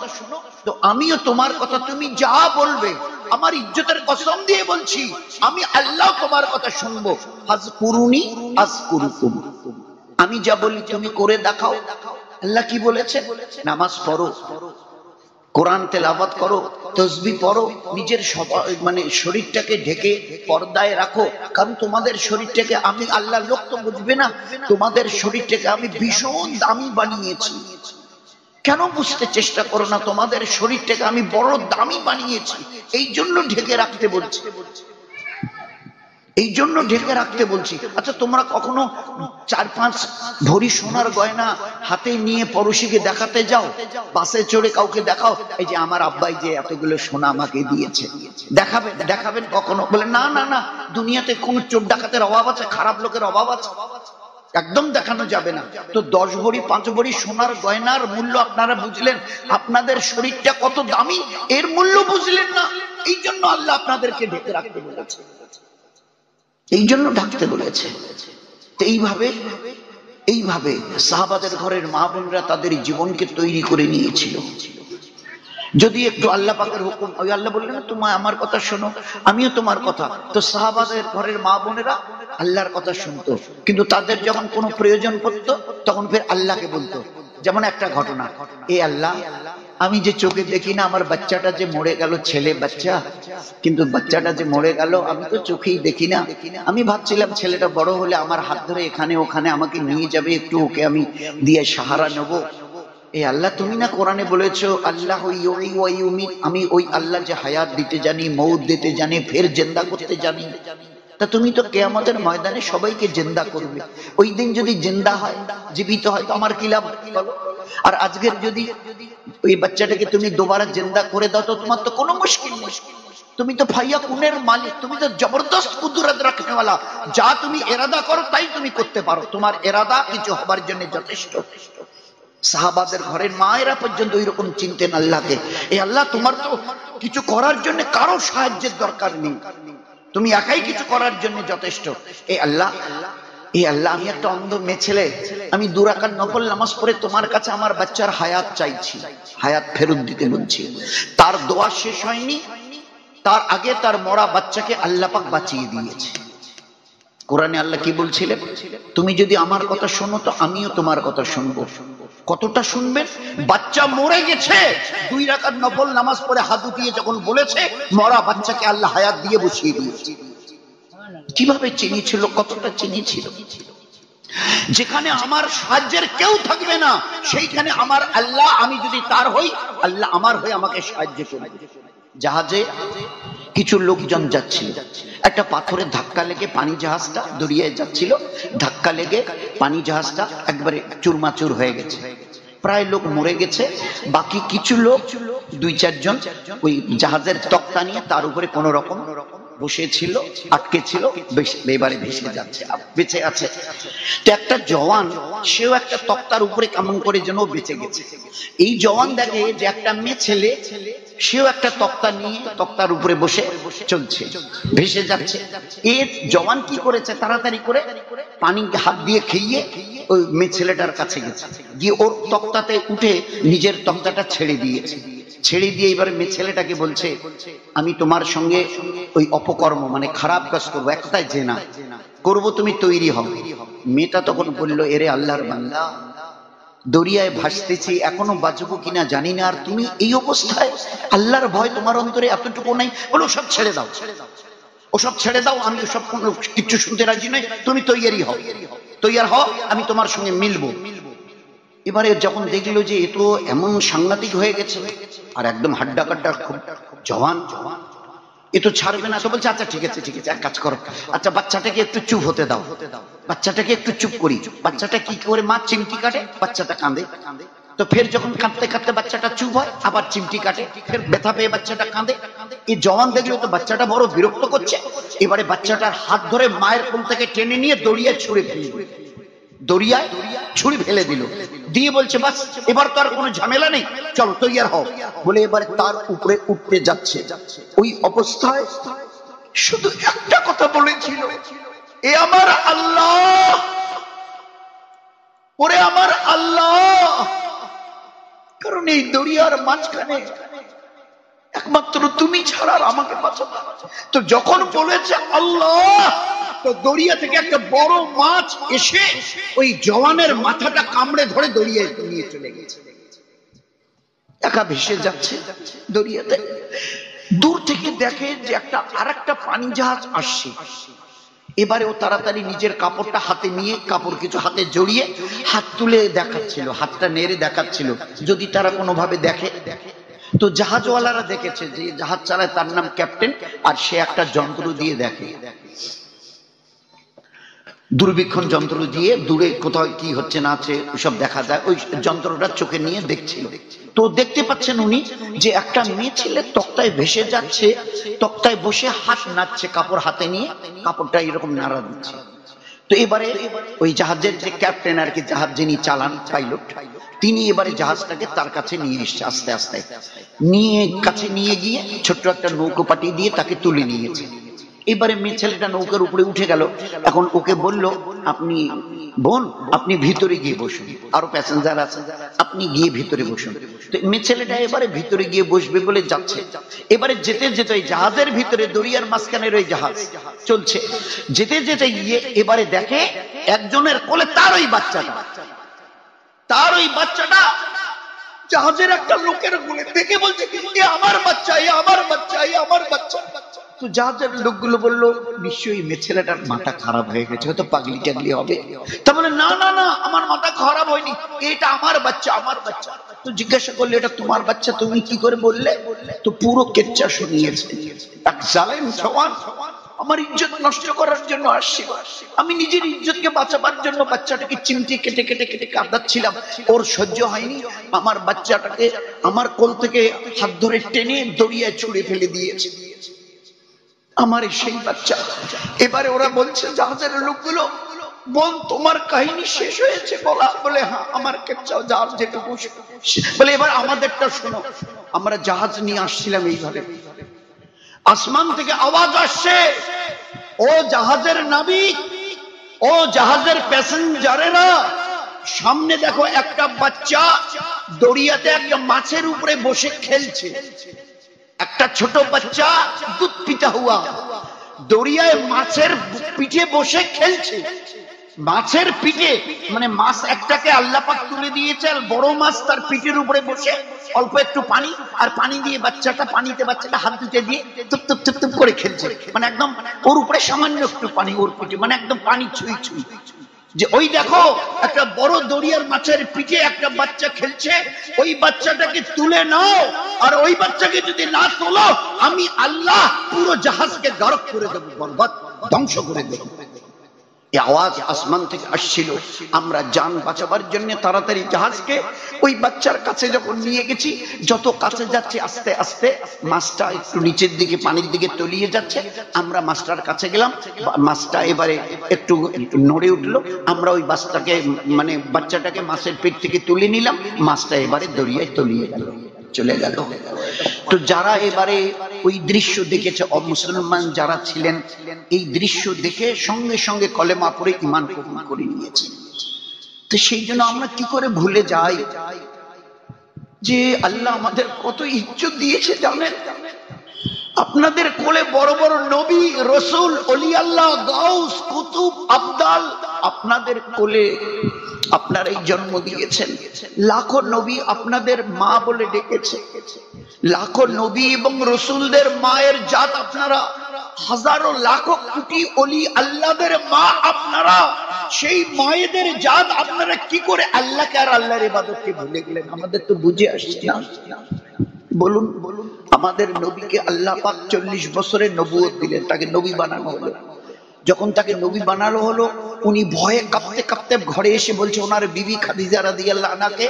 তো আমিও তোমার কথা, তুমি যা বলবে, আমার ইজ্জতের কসম দিয়ে বলছি, আমি আল্লাহ তোমার কথা শুনবো। ফাজকুরুনি আযকুরুকুম, আমি যা বলি তুমি করে দেখাও। আল্লাহ কি বলেছে? নামাজ পড়ো, কোরআন তেলাওয়াত করো, তাসবিহ পড়ো, নিজের মানে শরীরটাকে ঢেকে পর্দায় রাখো, কারণ তোমাদের শরীরটাকে আমি আল্লাহ, লোক তো বুঝবে না, তোমাদের শরীরটাকে আমি ভীষণ দামি বানিয়েছি। কেন বুঝতে চেষ্টা করো না? তোমাদের শরীরটাকে আমি বড় দামি বানিয়েছি, এই জন্য ঢেকে রাখতে বলছি, এই জন্য ঢেকে রাখতে বলছি। আচ্ছা, তোমরা কখনো 4-5 ভরি সোনার গয়না হাতে নিয়ে পড়োশিকে দেখাতে যাও? বাসে চড়ে কাউকে দেখাও, এই যে আমার আব্বাই যে এতগুলো সোনা আমাকে দিয়েছে, দেখাবেন কখনো? বলে না না না, দুনিয়াতে কোন চোর ডাকাতের অভাব আছে, খারাপ লোকের অভাব আছে, একদম দেখানো যাবে না। তো 10 ভরি 5 ভরি সোনার গয়নার মূল্য আপনারা বুঝলেন, আপনাদের শরীরটা কত দামি এর মূল্য বুঝলেন না। এই জন্য আল্লাহ আপনাদেরকে ঢেকে রাখতে বলেছে, এই জন্য ঢাকতে বলেছে। এইভাবে সাহাবাদের ঘরের মা বোনরা তাদের জীবনকে তৈরি করে নিয়েছিল। যদি একটু আল্লাহ পাকের হুকুম, ওই আল্লাহ বললেন তুমি আমার কথা শোনো, আমিও তোমার কথা, তো সাহাবাদের ঘরের মা বোনেরা আল্লাহর কথা শুনতো, কিন্তু তাদের যখন কোনো প্রয়োজন পড়তো তখন ফের আল্লাহকে বলতো। যেমন একটা ঘটনা, এ আল্লাহ, আমি যে চোখে দেখি না আমার বাচ্চাটা যে মরে গেল, ছেলে বাচ্চা, কিন্তু বাচ্চাটা যে মরে গেল আমি তো চোখেই দেখি না। আমি ভাবছিলাম ছেলেটা বড় হলে আমার হাত ধরে এখানে ওখানে আমাকে নিয়ে যাবে, একটু ওকে আমি দিয়ে সাহারা নেব। এ আল্লাহ, তুমি না কোরআনে বলেছো আল্লাহ ইউহয়ী ওয়া ইউমীত, আমি ওই আল্লাহ যে হায়াত দিতে জানি, মৌত দিতে জানি, ফের জিন্দা করতে জানি। তা তুমি তো কিয়ামতের ময়দানে সবাইকে জিন্দা করবে, ওই দিন যদি জিন্দা হয়, জীবিত হয়, তো আমার কি লাভ বলো? আর আজকের যদি ওই বাচ্চাটাকে তুমি দোবারা জিন্দা করে দাও তো তোমার তো কোনো মুশকিল নেই, তুমি তো ফাইয়াকুনের মালিক, তুমি তো জবরদস্ত কুদরত রাখনেওয়ালা, যা তুমি ইরাদা করো তাই তুমি করতে পারো, তোমার ইরাদা কিছু হবার জন্য যথেষ্ট। সাহাবাদের ঘরের মায়েরা পর্যন্ত ওইরকম চিনতেন আল্লাহকে। এই আল্লাহ, তোমার তো কিছু করার জন্য কারো সাহায্যের দরকার নেই, তুমি একাই কিছু করার জন্য যথেষ্ট। এই আল্লাহ, আমি একটা অন্ধ মেয়ে ছেলে, আমি 2 রাকাত নফল নামাজ পড়ে তোমার কাছে আমার বাচ্চার হায়াত চাইছি, হায়াত ফেরত দিতে বলছি। তার দোয়া শেষ হয়নি, তার আগে তার মরা বাচ্চাকে আল্লাহ পাক বাঁচিয়ে দিয়েছে। কোরআনে আল্লাহ কি বলছিলেন? তুমি যদি আমার কথা শোনো তো আমিও তোমার কথা শুনবো। কতটা শুনবেন? বাচ্চা মরে গেছে, 2 রাকাত নফল নামাজ পড়ে হাত উঠিয়ে যখন বলেছে, মরা বাচ্চাকে আল্লাহ হায়াত দিয়ে বসিয়ে দিয়েছে। কিভাবে চিনিয়েছিল, কতটা চিনিয়েছিল। যেখানে আমার সাহায্যের কেউ থাকবে না সেইখানে আমার আল্লাহ, আমি যদি তার হই, আল্লাহ আমার হয়ে আমাকে সাহায্য করবে। জাহাজে কিছু লোকজন যাচ্ছিল, একটা পাথরের ধাক্কা লেগে পানি জাহাজটা দরিয়ায় যাচ্ছিল, ধাক্কা লেগে পানি জাহাজটা একবারে চুরমাচুর হয়ে গেছে, প্রায় লোক মরে গেছে। বাকি কিছু লোক 2-4 জন ওই জাহাজের তক্তা নিয়ে তার উপরে কোন রকম বসেছিল, আটকে ছিল, এবারে ভেসে যাচ্ছে, বেঁচে আছে। তো একটা জওয়ান, সেও একটা তক্তার উপরে কেমন করে যেন বেঁচে গেছে। এই জওয়ান দেখে যে একটা মেয়ে ছেলে, সেও একটা তক্তা নিয়ে তক্তার উপরে বসে চলছে, ভেসে যাচ্ছে। এই জওয়ান কি করেছে, তাড়াতাড়ি করে পানি হাত দিয়ে খেয়ে ওই মেয়ে ছেলেটার কাছে গেছে, গিয়ে ওর তক্তাতে উঠে নিজের তক্তাটা ছেড়ে দিয়েছে। ছেড়ে দিয়ে এবার মেয়ে ছেলেটাকে বলছে, আমি তোমার সঙ্গে ওই অপকর্ম মানে খারাপ কাজ করবো, একটাই জেনা করবো, তুমি তৈরি হও। মেয়েটা তখন বলল, এরে আল্লাহর বান্দা, দরিয়ায় ভাসতেছি, এখনো বাঁচবো কিনা জানি না, আর তুমি এই অবস্থায়, আল্লাহর ভয় তোমার অন্তরে এতটুকু নাই? বলো সব ছেড়ে দাও, ওসব ছেড়ে দাও, আমি ওসব কোনো কিছু শুনতে রাজি নই, তুমি তৈয়ারি হও, তৈয়ার হও, আমি তোমার সঙ্গে মিলবো। এবারে যখন দেখলো যে এ তো এমন সাংঘাতিক হয়ে গেছে, আর একদম হাড্ডা কাড্ডা, খুব জওয়ান, এ তো ছাড়বে না, তো বলছে আচ্ছা ঠিক আছে, এক কাজ করো, আচ্ছা বাচ্চাটাকে একটু চুপ হতে দাও। বাচ্চাটাকে একটু চুপ করি। বাচ্চাটা কি করে, মা চিমটি কাটে, বাচ্চাটা কাঁদে। তো ফের যখন কাঁদতে কাঁদতে বাচ্চাটা চুপ হয়, আবার চিমটি কাটে, ফের ব্যথা পেয়ে বাচ্চাটা কাঁদে। এই জওয়ান দেখলে তো বাচ্চাটা বড় বিরক্ত করছে। এবারে বাচ্চাটার হাত ধরে মায়ের কোল থেকে টেনে নিয়ে দড়িয়ায় ছুঁড়ে ফেলে, দড়িয়ায় ছুঁড়ে ফেলে দিল। দিয়ে বলছে বাস, এবার তো আর কোনো ঝামেলা নেই, চলো তৈয়ার হও। বলে এবারে তার উপরে উঠতে যাচ্ছে। ওই অবস্থায় শুধু একটা কথা বলেছিল, এ আমার আল্লাহ, ওরে আমার আল্লাহ। কারণ এই দরিয়ার মাঝখানে একমাত্র তুমি ছাড়া আর আমাকে বাঁচাতে। তো যখন বলেছে আল্লাহ, তো দরিয়া থেকে একটা বড় মাছ এসে ওই জওয়ানের মাথাটা কামড়ে ধরে দরিয়ায় নিয়ে চলে গেছে। একা ভেসে যাচ্ছে দরিয়াতে। দূর থেকে দেখে যে একটা আরেকটা পানি জাহাজ আসছে। এবারে ও তাড়াতাড়ি নিজের কাপড়টা হাতে নিয়ে, কাপড় কিছু হাতে জড়িয়ে হাত তুলে দেখাচ্ছিল, হাতটা নেড়ে দেখাচ্ছিল যদি তারা কোনোভাবে দেখে। তো জাহাজওয়ালারা দেখেছে যে জাহাজ চালায় তার নাম ক্যাপ্টেন, আর সে একটা যন্ত্র দিয়ে দেখে, দূরবীক্ষণ যন্ত্র দিয়ে দূরে কোথাও কি হচ্ছে না আছে সব দেখা যায়। ওই যন্ত্রটা চোখে নিয়ে দেখছিল। তো দেখতে পাচ্ছেন উনি যে একটা মেয়ে ছেলে তক্তায় ভেসে যাচ্ছে, তক্তায় বসে হাত নাড়ছে, কাপড় হাতে নিয়ে কাপড়টা এরকম নাড়া দিচ্ছে। তো এবারে ওই জাহাজের যে ক্যাপ্টেন আর কি, জাহাজ যিনি চালান, পাইলট, তিনি এবারে জাহাজটাকে তার কাছে নিয়ে এসছে। আস্তে আস্তে নিয়ে কাছে নিয়ে গিয়ে ছোট্ট একটা নৌকো পাঠিয়ে দিয়ে তাকে তুলে নিয়েছে। এবারে মেয়ে ছেলেটা নৌকার উপরে উঠে গেল। এখন ওকে বলল, আপনি বোন, আপনি ভিতরে গিয়ে বসুন, আরো প্যাসেঞ্জার আছে, আপনি গিয়ে ভিতরে বসুন। তো মেয়ে ছেলেটা এবারে ভিতরে গিয়ে বসবে বলে যাচ্ছে। এবারে যেতে যেতে ওই জাহাজের ভিতরে, দরিয়ার মাঝখানের ওই জাহাজ চলছে, যেতে যেতে গিয়ে এবারে দেখে একজনের কোলে তার ওই বাচ্চাটা জাহাজের একটা লোকের কোলে। দেখে বলছে, এ আমার বাচ্চা, এ আমার বাচ্চা, এ আমার বাচ্চা। তো জাহাজের লোকগুলো বললো, নিশ্চয়ই মেয়ে ছেলেটার মাথা খারাপ হয়ে গেছে, হয়তো পাগলি টাগলি হবে। তা বলে, না না না, আমার মাথা খারাপ হয়নি, এটা আমার বাচ্চা, আমার বাচ্চা। তো জিজ্ঞাসা করলে, এটা তোমার বাচ্চা, তুমি কি করে বললে? তো পুরো কেচ্চা শুনিয়েছে। এক জালেম জওয়ান আমার ইজ্জত নষ্ট করার জন্য আসছিল। আমি নিজের ইজ্জতকে বাঁচাবার জন্য বাচ্চাটাকে চিমটি কেটে কেটে কেটে কাঁদাচ্ছিলাম। ওর সহ্য হয়নি, আমার বাচ্চাটাকে আমার কোল থেকে হাত ধরে টেনে দড়িয়ায় ছুঁড়ে ফেলে দিয়েছে। আমার সেই বাচ্চা। এবারে ওরা বলছে, জাহাজের লোকগুলো, বোন তোমার কাহিনী শেষ হয়েছে বলা? বলে হ্যাঁ, আমার কেচ্চাও জাহাজ যেটুকু। বলে এবার আমাদেরটা শোনো। আমরা জাহাজ নিয়ে আসছিলাম এইভাবে, আসমান থেকে আওয়াজ আসছে, ও জাহাজের নাবিক, ও জাহাজের প্যাসেঞ্জারেরা, সামনে দেখো একটা বাচ্চা দরিয়াতে একটা মাছের উপরে বসে খেলছে। একটা ছোট বাচ্চা দুধ পিতা হুয়া দরিয়ায় মাছের পিঠে বসে খেলছে। মাছের পিঠে মানে মাছ একটাকে আল্লাহ পাক তুলে দিয়েছে, আর বড় মাছ তার পিঠের উপরে বসে অল্প একটু পানি আর পানি দিয়ে বাচ্চাটা হাত দিতে দিয়ে টুপ টুপ টুপ টুপ করে খেলছে। মানে একদম ওর উপরে সামান্য একটু পানি, ওর পিঠে মানে একদম পানি ছুঁই ছুঁই। যে ওই দেখো একটা বড় দরিয়ার মাছের পিঠে একটা বাচ্চা খেলছে, ওই বাচ্চাটাকে তুলে নাও, আর ওই বাচ্চাকে যদি না তোলো আমি আল্লাহ পুরো জাহাজকে গারক করে দেবো, বরবাদ ধ্বংস করে দেবো। এই আওয়াজ আসমান থেকে আসছিল। আমরা জান বাঁচাবার জন্য তাড়াতাড়ি জাহাজকে ওই বাচ্চার কাছে যখন নিয়ে গেছি, যত কাছে যাচ্ছে আস্তে আস্তে মাছটা একটু নিচের দিকে পানির দিকে তলিয়ে যাচ্ছে। আমরা মাছটার কাছে গেলাম, মাছটা এবারে একটু নড়ে উঠলো। আমরা ওই মাছটাকে মানে বাচ্চাটাকে মাছের পেট থেকে তুলে নিলাম। মাছটা এবারে দরিয়ায় তলিয়ে গেল, চলে গেল। তো যারা এবারে ওই দৃশ্য দেখেছে, অমুসলমান যারা ছিলেন, এই দৃশ্য দেখে সঙ্গে সঙ্গে কলেমা পড়ে ঈমান কবুল করে নিয়েছে। তো সেই জন্য আমরা কি করে ভুলে যাই যে আল্লাহ আমাদের কত ইজ্জত দিয়েছে জানেন? আপনাদের কোলে বড় বড় নবী, রসুল, ওলি আল্লাহ, গাউস, কুতুব, আবদাল আপনাদের কোলে আপনারাই জন্ম দিয়েছেন। লাখো নবী আপনাদের মা বলে ডেকেছে। লাখো নবী এবং রসুলদের মায়ের জাত আপনারা, হাজারো লাখো কোটি ওলি আল্লাহদের মা আপনারা। সেই মায়েদের জাত আপনারা কি করে আল্লাহকে আর আল্লাহর ইবাদতকে ভুলে গেলেন? আমাদের তো বুঝে আসছে না। বলুন বলুন, আমাদের নবীকে আল্লাহ পাক 40 বছরের নবুয়ত দিলেন, তাকে নবী বানানো হলো। যখন তাকে নবী বানানো হলো, উনি ভয়ে কাঁপতে কাঁপতে ঘরে এসে বলছে ওনার বিবি খাদিজা রাদিয়াল্লাহু আনহাকে,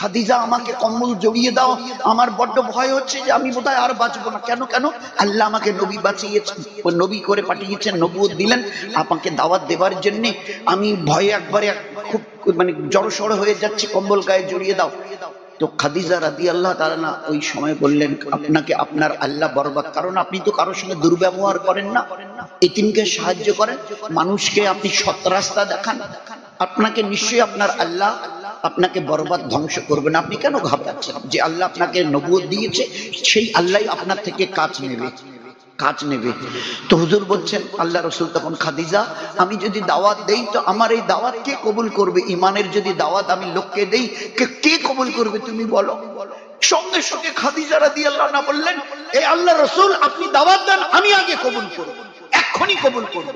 খাদিজা আমাকে কম্বল জড়িয়ে দাও, আমার বড্ড ভয় হচ্ছে যে আমি বোধহয় আর বাঁচবো না। কেন কেন? আল্লাহ আমাকে নবী বাঁচিয়েছেন, নবী করে পাঠিয়েছেন, নবুয়ত দিলেন আমাকে দাওয়াত দেবার জন্য। আমি ভয়ে একবারে খুব মানে জড়সড় হয়ে যাচ্ছি, কম্বল গায়ে জড়িয়ে দাও। তো খাদিজা রাদিয়াল্লাহু তাআলা না ওই সময় বললেন, আপনাকে আপনার আল্লাহ বরবাদ, কারণ আপনি তো কারোর সঙ্গে দুর্ব্যবহার করেন না, এতিমকে সাহায্য করেন, মানুষকে আপনি সৎ রাস্তা দেখান, আপনাকে নিশ্চয়ই আপনার আল্লাহ আপনাকে বরবাদ ধ্বংস করবেন। আপনি কেন ঘাবড়াচ্ছেন? যে আল্লাহ আপনাকে নবুয়ত দিয়েছে সেই আল্লাহ আপনার থেকে কাজ নেবে। তো হুজুর বলছেন, আল্লাহ রাসূল তখন, খাদিজা আমি যদি দাওয়াত দেই তো আমার এই দাওয়াত কে কবুল করবে? ইমানের যদি দাওয়াত আমি লোককে দেই কে কবুল করবে তুমি বলো? সঙ্গে সঙ্গে খাদিজা রাদিয়াল্লাহু আনহা বললেন, এই আল্লাহ রাসূল আপনি দাওয়াত দেন, আমি আগে কবুল করব, এক্ষুনি কবুল করব।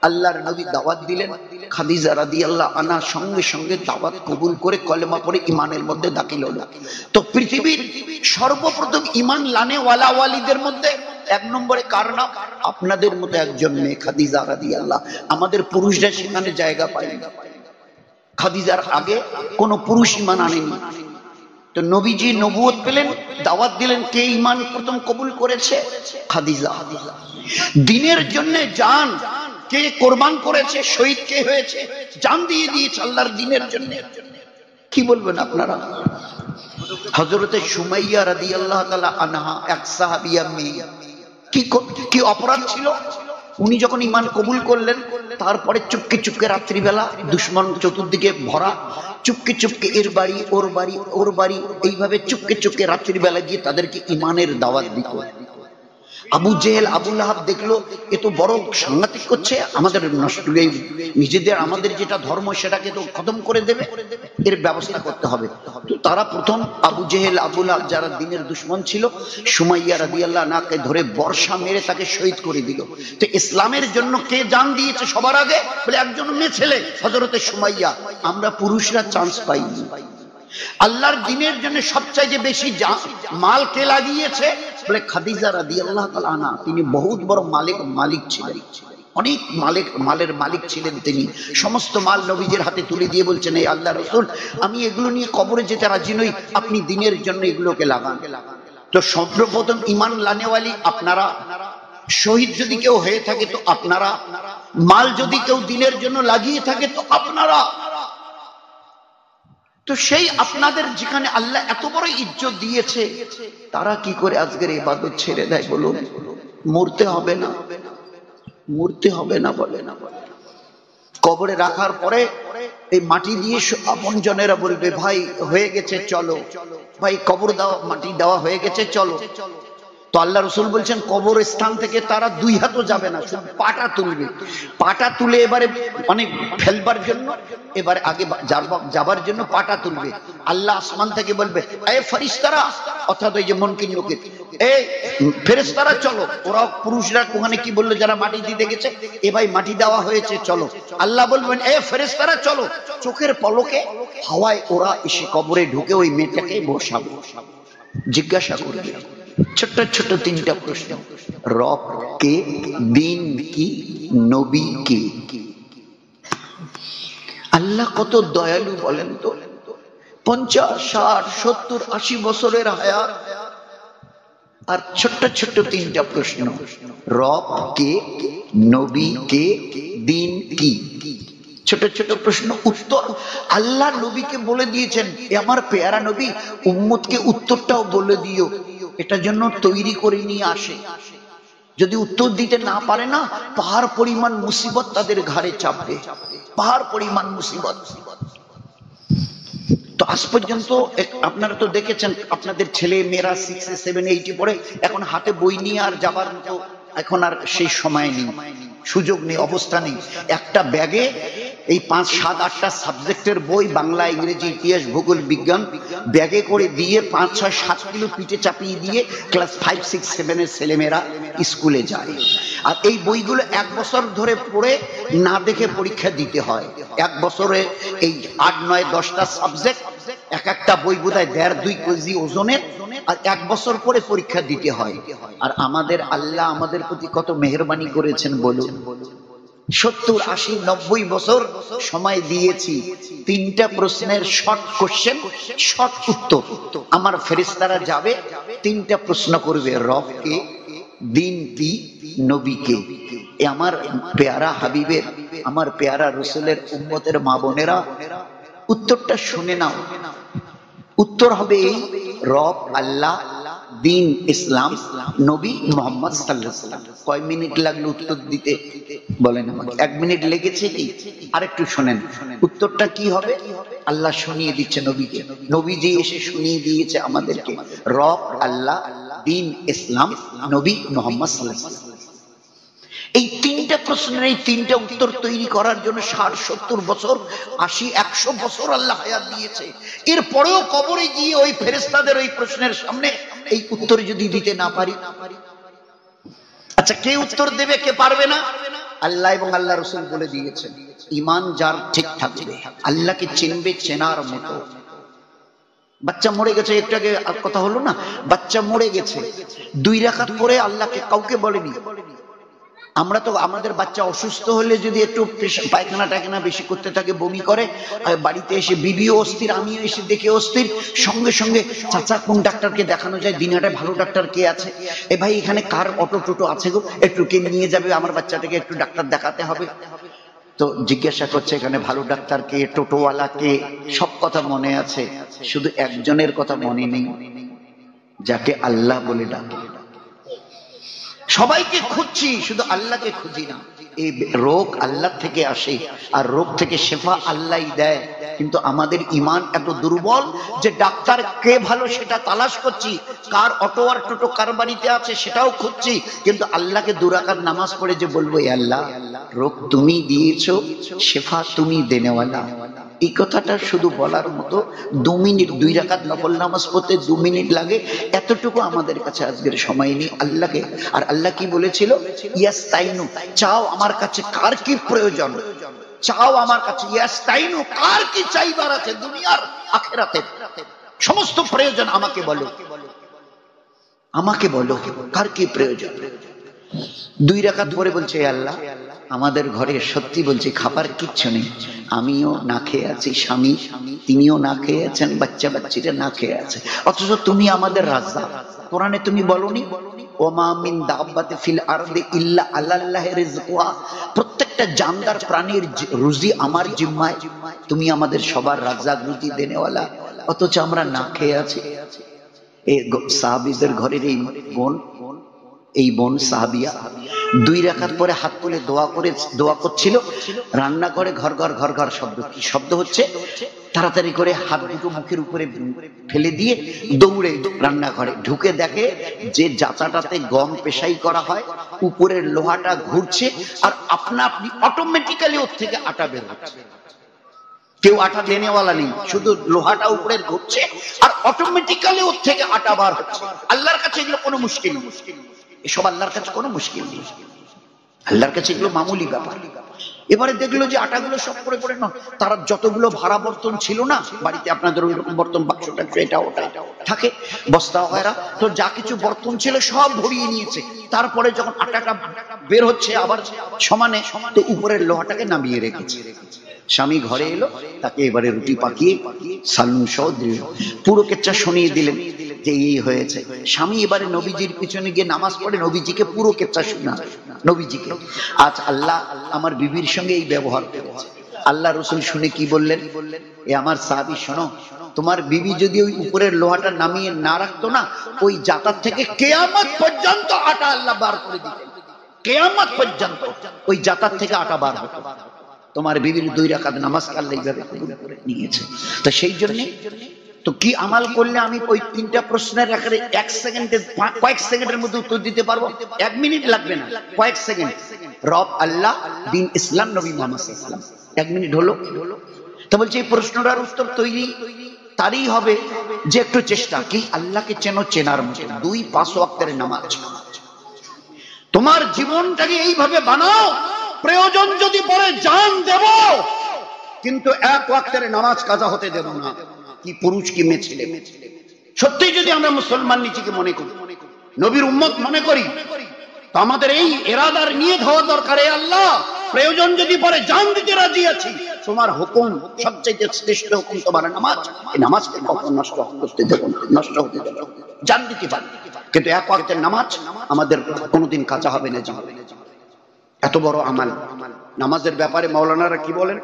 আল্লাহর নবী দাওয়াত দিলেন, খাদিজা রাদিয়াল্লাহু আনহা সঙ্গে সঙ্গে দাওয়াত কবুল করে কলেমা পড়ে ইমানের মধ্যে দাখিল হলো। তো পৃথিবীর সর্বপ্রথম ইমান লানেওয়ালা ওয়ালিদের মধ্যে এক নম্বরে কার নাম? আপনাদের মতো একজন মেয়ে খাদিজা রাদিয়াল্লাহু। আমাদের পুরুষরা সেখানে জায়গা পায়নি, খাদিজার আগে কোন পুরুষ ইমান আনেনি। তো নবীজি নবুয়ত পেলেন, দাওয়াত দিলেন, কে ইমান প্রথম কবুল করেছে? খাদিজা। দ্বীনের জন্য জান কে কোরবান করেছে? শহীদ কে হয়েছে? জান দিয়ে দিয়েছে আল্লাহর দ্বীনের জন্য। কি বলবেন আপনারা? হযরতে সুমাইয়া রাদিয়াল্লাহু তাআলা আনহা এক সাহাবিয়া মেয়ে, কি অপরাধ ছিল? উনি যখন ইমান কবুল করলেন তারপরে চুপকে চুপকে রাত্রিবেলা দুশমন চতুর্দিকে ভরা, চুপকে চুপকে এর বাড়ি ওর বাড়ি ওর বাড়ি এইভাবে চুপকে চুপকে রাত্রিবেলা গিয়ে তাদেরকে ইমানের দাওয়াত দিত। আবু জেহেল আবু লাহাব দেখলো এ তো বড় সাংঘাতিক করছে, আমাদের নিজেদের আমাদের যেটা ধর্ম সেটাকে তো খতম করে দেবে, এর ব্যবস্থা করতে হবে। তো তারা প্রথম আবু জেহেল আবু লাহাব যারা দ্বীনের দুশমন ছিল, সুমাইয়া রাদিয়াল্লাহু আনহাকে ধরে বর্ষা মেরে তাকে শহীদ করে দিল। তো ইসলামের জন্য কে জান দিয়েছে সবার আগে? বলে একজন মেয়ে ছেলে হযরতে সুমাইয়া। আমরা পুরুষরা চান্স পাইনি। আল্লাহর দ্বীনের জন্য সবচাইতে বেশি মাল কে লাগিয়েছে? বলে খাদিজা রাদিয়াল্লাহু তাআলা আনহা। তিনি বহুত বড় মালিক ছিলেন, অনেক মালের মালিক ছিলেন তিনি। সমস্ত মাল নবীজির হাতে তুলে দিয়ে বলছেন, এই আল্লাহ রাসূল আমি এগুলো নিয়ে কবরে যেতে রাজি নই, আপনি দ্বীনের জন্য এগুলোকে লাগান। তো সর্বপ্রথম ইমান লানেওয়ালি আপনারা, শহীদ যদি কেউ হয়ে থাকে তো আপনারা, মাল যদি কেউ দ্বীনের জন্য লাগিয়ে থাকে তো আপনারা। তো সেই আপনাদের যেখানে আল্লাহ এত বড় ইজ্জত দিয়েছে, তারা কি করে আজকের ইবাদত ছেড়ে দেয় বলুন? মরতে হবে না বলে না। কবরে রাখার পরে এই মাটি দিয়ে আপন জনেরা বলবে, ভাই হয়ে গেছে চলো, ভাই কবর দেওয়া, মাটি দেওয়া হয়ে গেছে চলো। তো আল্লাহ রাসূল বলছেন কবর স্থান থেকে তারা দুই হাতও যাবে না, শুধু পাটা তুলবে। পাটা তুলে এবারে অনেক ফেলবার জন্য, এবারে আগে যাবার জন্য পাটা তুলবে। আল্লাহ আসমান থেকে বলবে, এ ফেরেশতারা, অর্থাৎ ওই যে মুনকির নকির, এই ফেরেশতারা চলো। ওরা পুরুষরা ওখানে কি বললো যারা মাটি দিতে গেছে, এ ভাই মাটি দেওয়া হয়েছে চলো। আল্লাহ বলবেন, এ ফেরেশতারা চলো। চোখের পলকে হাওয়ায় ওরা এসে কবরে ঢুকে ওই মেয়েটাকে বসাবে, জিজ্ঞাসা করবে ছোট্ট ছোট্ট তিনটা প্রশ্ন। রব কে? দিন কি? নবী কে? আল্লাহ কত দয়ালু বলেন তো। 50, 60, 70, 80 বছরের হায়াত আর ছোট্ট ছোট্ট তিনটা প্রশ্ন। রব কে? নবী কে? দিন কি? ছোট ছোট প্রশ্ন, উত্তর আল্লাহ নবীকে বলে দিয়েছেন, এ আমার পেয়ারা নবী, উম্মতকে উত্তরটাও বলে দিও। এটার জন্য তৈরি করে নিয়ে আসে। যদি উত্তর দিতে না পারে না, পাহাড় পরিমাণ মুসিবত তাদের ঘাড়ে চাপবে, পাহাড় পরিমাণ মুসিবত। তো আজ পর্যন্ত আপনারা তো দেখেছেন, আপনাদের ছেলে মেয়েরা 6, 7, 8 পড়ে, এখন হাতে বই নিয়ে আর যাবার মতো এখন আর সেই সময় নেই, সুযোগ নেই, অবস্থা নেই। একটা ব্যাগে এই 5, 7, 8টা সাবজেক্টের বই, বাংলা, ইংরেজি, ইতিহাস, ভূগোল, বিজ্ঞান ব্যাগে করে দিয়ে 5, 6, 7 কিলো পিঠে চাপিয়ে দিয়ে ক্লাস 5, 6, 7 এর ছেলেমেয়েরা স্কুলে যায়। আর এই বইগুলো 1 বছর ধরে পড়ে না দেখে পরীক্ষা দিতে হয়। 1 বছরে এই 8, 9, 10টা সাবজেক্ট, এক একটা বই বোধহয় 1.5-2 কেজি ওজনের, আর 1 বছর পরে পরীক্ষা দিতে হয়। আর আমাদের আল্লাহ আমাদের প্রতি কত মেহেরবানি করেছেন বলুন। 70, 80, 90 বছর সময় দিয়েছি, 3টা প্রশ্নের শর্ট কোশ্চেন, শর্ট উত্তর। আমার ফেরেশতারা যাবে, 3টা প্রশ্ন করবে, রব কে, দিন কি, নবী কে। আমার পেয়ারা হাবিবের, আমার পেয়ারা রসুলের উম্মতের মা বোনেরা, উত্তরটা শুনে নাও। উত্তর হবে এই, রব আল্লাহ, দিন ইসলাম, নবী মোহাম্মদ সাল্লাল্লাহু আলাইহি ওয়াসাল্লাম। কয় মিনিট লাগলো উত্তর দিতে বলেন আমাকে? 1 মিনিট লেগেছে কি? আরেকটু শুনেন উত্তরটা কি হবে। আল্লাহ শুনিয়ে দিচ্ছে নবীকে, নবীজি এসে শুনিয়ে দিয়েছে আমাদেরকে, রব আল্লাহ, দিন ইসলাম, নবী মোহাম্মদ সাল্লাল্লাহু আলাইহি ওয়াসাল্লাম। এই 3টা প্রশ্নের এই 3টা উত্তর তৈরি করার জন্য 60-70 বছর, 80-100 বছর আল্লাহ হায়াত দিয়েছে। এরপরেও কবরে গিয়ে ওই ফেরেশতাদের ওই প্রশ্নের সামনে এই উত্তর যদি দিতে না পারি, আচ্ছা কে উত্তর দেবে, কে পারবে না? আল্লাহ এবং আল্লাহ রাসূল বলে দিয়েছেন, ঈমান যার ঠিক থাকবে, আল্লাহকে চিনবে চেনার মতো। বাচ্চা মরে গেছে, একটু আগে কথা হলো না, বাচ্চা মরে গেছে, 2 রাকাত পরে আল্লাহকে কাউকে বলেনি। আমরা তো আমাদের বাচ্চা অসুস্থ হলে যদি একটু পায়খানা টায়খানা বেশি করতে থাকে, বমি করে, বাড়িতে এসে বিবিও অস্থির, আমিও এসে দেখে অস্থির, সঙ্গে সঙ্গে চাচা কোন ডাক্তারকে দেখানো যায়, দিনাটায় ভালো ডাক্তার কে আছে, এ ভাই এখানে কার অটো টোটো আছে গো, একটু কে নিয়ে যাবে, আমার বাচ্চাটাকে একটু ডাক্তার দেখাতে হবে। তো জিজ্ঞাসা করছে এখানে ভালো ডাক্তার কে, টোটোওয়ালা কে, সব কথা মনে আছে, শুধু একজনের কথা মনে নেই, যাকে আল্লাহ বলে ডাকে। সবাইকে খুঁজছি, শুধু আল্লাহকে খুঁজি না। এই রোগ আল্লাহ থেকে আসে, আর রোগ থেকে শেফা আল্লাহই দেয়, কিন্তু আমাদের ঈমান এত দুর্বল যে ডাক্তার কে ভালো সেটা তালাশ করছি, কার অটো আর টোটো কার বাড়িতে আছে সেটাও খুঁজছি, কিন্তু আল্লাহকে 2 রাকাত নামাজ পড়ে যে বলবো, এ আল্লাহ রোগ তুমি দিয়েছো, শেফা তুমি দেনেওয়ালা, এই কথাটা শুধু বলার মতো 2 মিনিট, 2 রাকাত নফল নামাজ পড়তে 2 মিনিট লাগে, এতটুকু আমাদের কাছে আজকের সময় নেই আল্লাহকে। আর আল্লাহ কি বলেছিল, ইয়াস্তাইনু, চাও আমার কাছে, কার কি প্রয়োজন চাও আমার কাছে, ইয়াস্তাইনু, কার কি চাইবার আছে, দুনিয়ার আখিরাতের সমস্ত প্রয়োজন আমাকে বলো, আমাকে বলো কার কি প্রয়োজন। 2 রাকাত পরে বলছে, আল্লাহ আমাদের ঘরে সত্যি বলছি খাবার কিচ্ছু নেই, আমিও না খেয়ে আছি, স্বামী তিনিও না খেয়ে আছেন, বাচ্চা বাচ্চিরা না খেয়ে আছে, অথচ তুমি আমাদের রাজ্জাক। কোরআনে তুমি বলনি, ওমা মিন দাব্বাতি ফিল আরদি ইল্লা আলাল্লাহি রিজকুহা, প্রত্যেকটা জানদার প্রাণীর রুজি আমার জিম্মায়, তুমি আমাদের সবার রাজ্জাক, রুজি দেনেওয়ালা, অথচ আমরা না খেয়ে আছি। এই সাহাবীদের ঘরের এই বোন সাহাবিয়া 2 রাকাত পরে হাত তুলে দোয়া করছিল, রান্নাঘরে ঘর ঘর ঘর ঘর শব্দ, কি শব্দ হচ্ছে, তাড়াতাড়ি করে হাত দুটো মুখের উপরে ফেলে দিয়ে দৌড়ে রান্নাঘরে ঢুকে দেখে যে জাতাটাতে গম পেশাই করা হয়, উপরের লোহাটা ঘুরছে, আর আপনা আপনি অটোমেটিক্যালি ওর থেকে আটা বের হচ্ছে। কেউ আটা দেনেওয়ালা নেই, শুধু লোহাটা উপরে ঘুরছে আর অটোমেটিক্যালি ওর থেকে আটা বার হচ্ছে। আল্লাহর কাছে এগুলো কোনো মুশকিল নেই, এসব আল্লাহর কাছে কোনো মুশকিল নেই, আল্লাহর কাছে এগুলো মামুলি ব্যাপার। এবারে দেখলো যে আটাগুলো সব পড়ে পড়ে না, তারা যতগুলো ভাড়া বর্তন ছিল না বাড়িতে, আপনাদের ওই রকম বর্তন বাক্স টাক্স এটা ওটা থাকে, বস্তা ওরা, তো যা কিছু বর্তন ছিল সব ভরিয়ে নিয়েছে। তারপরে যখন আটাটা বের হচ্ছে আবার সমানে, তো উপরের লোহাটাকে নামিয়ে রেখেছে। স্বামী ঘরে এলো, তাকে এবারে রুটি পাকিয়ে সালুন সহ পুরো কেচ্চা শুনিয়ে দিলেন যে এই হয়েছে। স্বামী এবারে নবীজির পিছনে গিয়ে নামাজ পড়ে নবীজিকে পুরো কেচ্চা শোনা, নবীজিকে, আজ আল্লাহ আমার বিবির সঙ্গে এই ব্যবহার করেছে। আল্লাহ রসুল শুনে কি বললেন, এ আমার সাহাবী শোনো, তোমার বিবি যদি ওই উপরের লোহাটা নামিয়ে না রাখতো না, ওই জাতার থেকে কিয়ামত পর্যন্ত আটা আল্লাহ বার করে দিতেন, কিয়ামত পর্যন্ত ওই জাতার থেকে আটা বার হতো। তোমার বিবির 2 রাকাত নামাজ আল্লাহ এইভাবে কবুল করে নিয়েছে। তো সেই জন্য তো কি আমাল করলে আমি ওই 3টা প্রশ্নের আকারে 1 সেকেন্ডে, কয়েক সেকেন্ডের মধ্যে উত্তর দিতে পারবো, 1 মিনিট লাগবে না, কয়েক সেকেন্ড। রব আল্লাহ, দিন ইসলাম, নবী মুহাম্মদ সাল্লাল্লাহু আলাইহি ওয়াসাল্লাম, 1 মিনিট হলো। তো বলছে এই প্রশ্নটার উত্তর তৈরি তারই হবে যে একটু চেষ্টা, কি আল্লাহকে চেনার মতো। 2 ওয়াক্তের নামাজ, তোমার জীবনটাকে এইভাবে বানাও, প্রয়োজন যদি পড়ে জান দেব, কিন্তু 1 ওয়াক্তের নামাজ কাজা হতে দেব না। কি পুরুষ কি মেয়ে ছেলে, সত্যি যদি আমরা মুসলমান নিজেকে মনে করি, নবীর উম্মত মনে করি, তো আমাদের এই ইরাদার নিয়ত হওয়া দরকার, আল্লাহ প্রয়োজন যদি পরে জান দিতে রাজি আছি। তোমার হুকুম সবচেয়ে শ্রেষ্ঠ হুকুম তোমার নামাজ, এই নামাজকে কখনো নষ্ট করতে দেব না, নষ্ট হতে দেব না, জান দিতে পারি। কিন্তু এক ওয়াক্তের নামাজ আমাদের কোনোদিন কাজা হবে না। এত বড় আমাল। নামাজের ব্যাপারে মাওলানারা কি বলেন?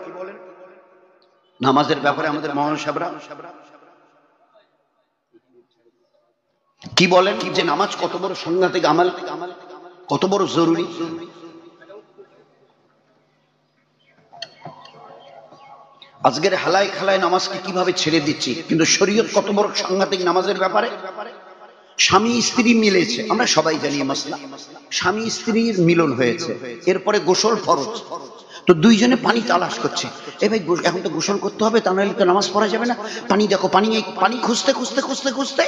নামাজের ব্যাপারে আমাদের মাওলানা সাহেবরা কি বলেন, যে নামাজ কত বড় সাংঘাতিক আমাল, কত বড় জরুরি। আজকের হালায় খালায় নামাজকে কিভাবে ছেড়ে দিচ্ছি, কিন্তু শরীয়ত কত বড় সাংঘাতিক নামাজের ব্যাপারে। স্বামী স্ত্রী মিলেছে, আমরা সবাই জানি মাসলা, স্বামী স্ত্রীর মিলন হয়েছে, এরপরে গোসল ফরজ, তো দুইজনে পানি তালাশ করছে। এ ভাই এখন তো গোসল করতে হবে, তা নাহলে তো নামাজ পড়া যাবে না, পানি দেখো, পানি খুঁজতে খুঁজতে খুঁজতে খুঁজতে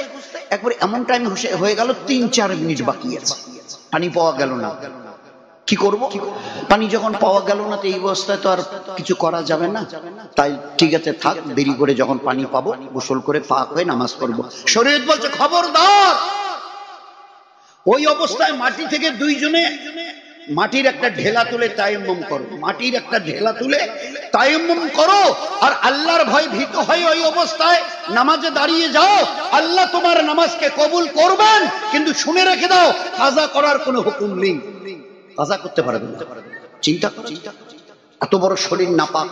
একবার এমন টাইম হয়ে গেল 3-4 মিনিট বাকি আছে, পানি পাওয়া গেল না। কি করব? পানি যখন পাওয়া গেল না, তো এই অবস্থায় তো আর কিছু করা যাবে না, তাই ঠিক আছে থাক, দেরি করে যখন পানি পাবো গোসল করে পাক হয়ে নামাজ পড়বো। শরীয়ত বলছে খবরদার, ওই অবস্থায় মাটি থেকে দুইজনে মাটির একটা ঢেলা তুলে তায়াম্মুম করো, মাটির একটা ঢেলা তুলে তায়াম্মুম করো, আর আল্লাহর ভয় ভীত হয়ে ওই অবস্থায় নামাজে দাঁড়িয়ে যাও। আল্লাহ তোমার নামাজকে কবুল করবেন, কিন্তু শুনে রেখে দাও কাজা করার কোনো হুকুম নেই, কাজা করতে পারবে না। চিন্তা, এত বড় শরীর নাপাক,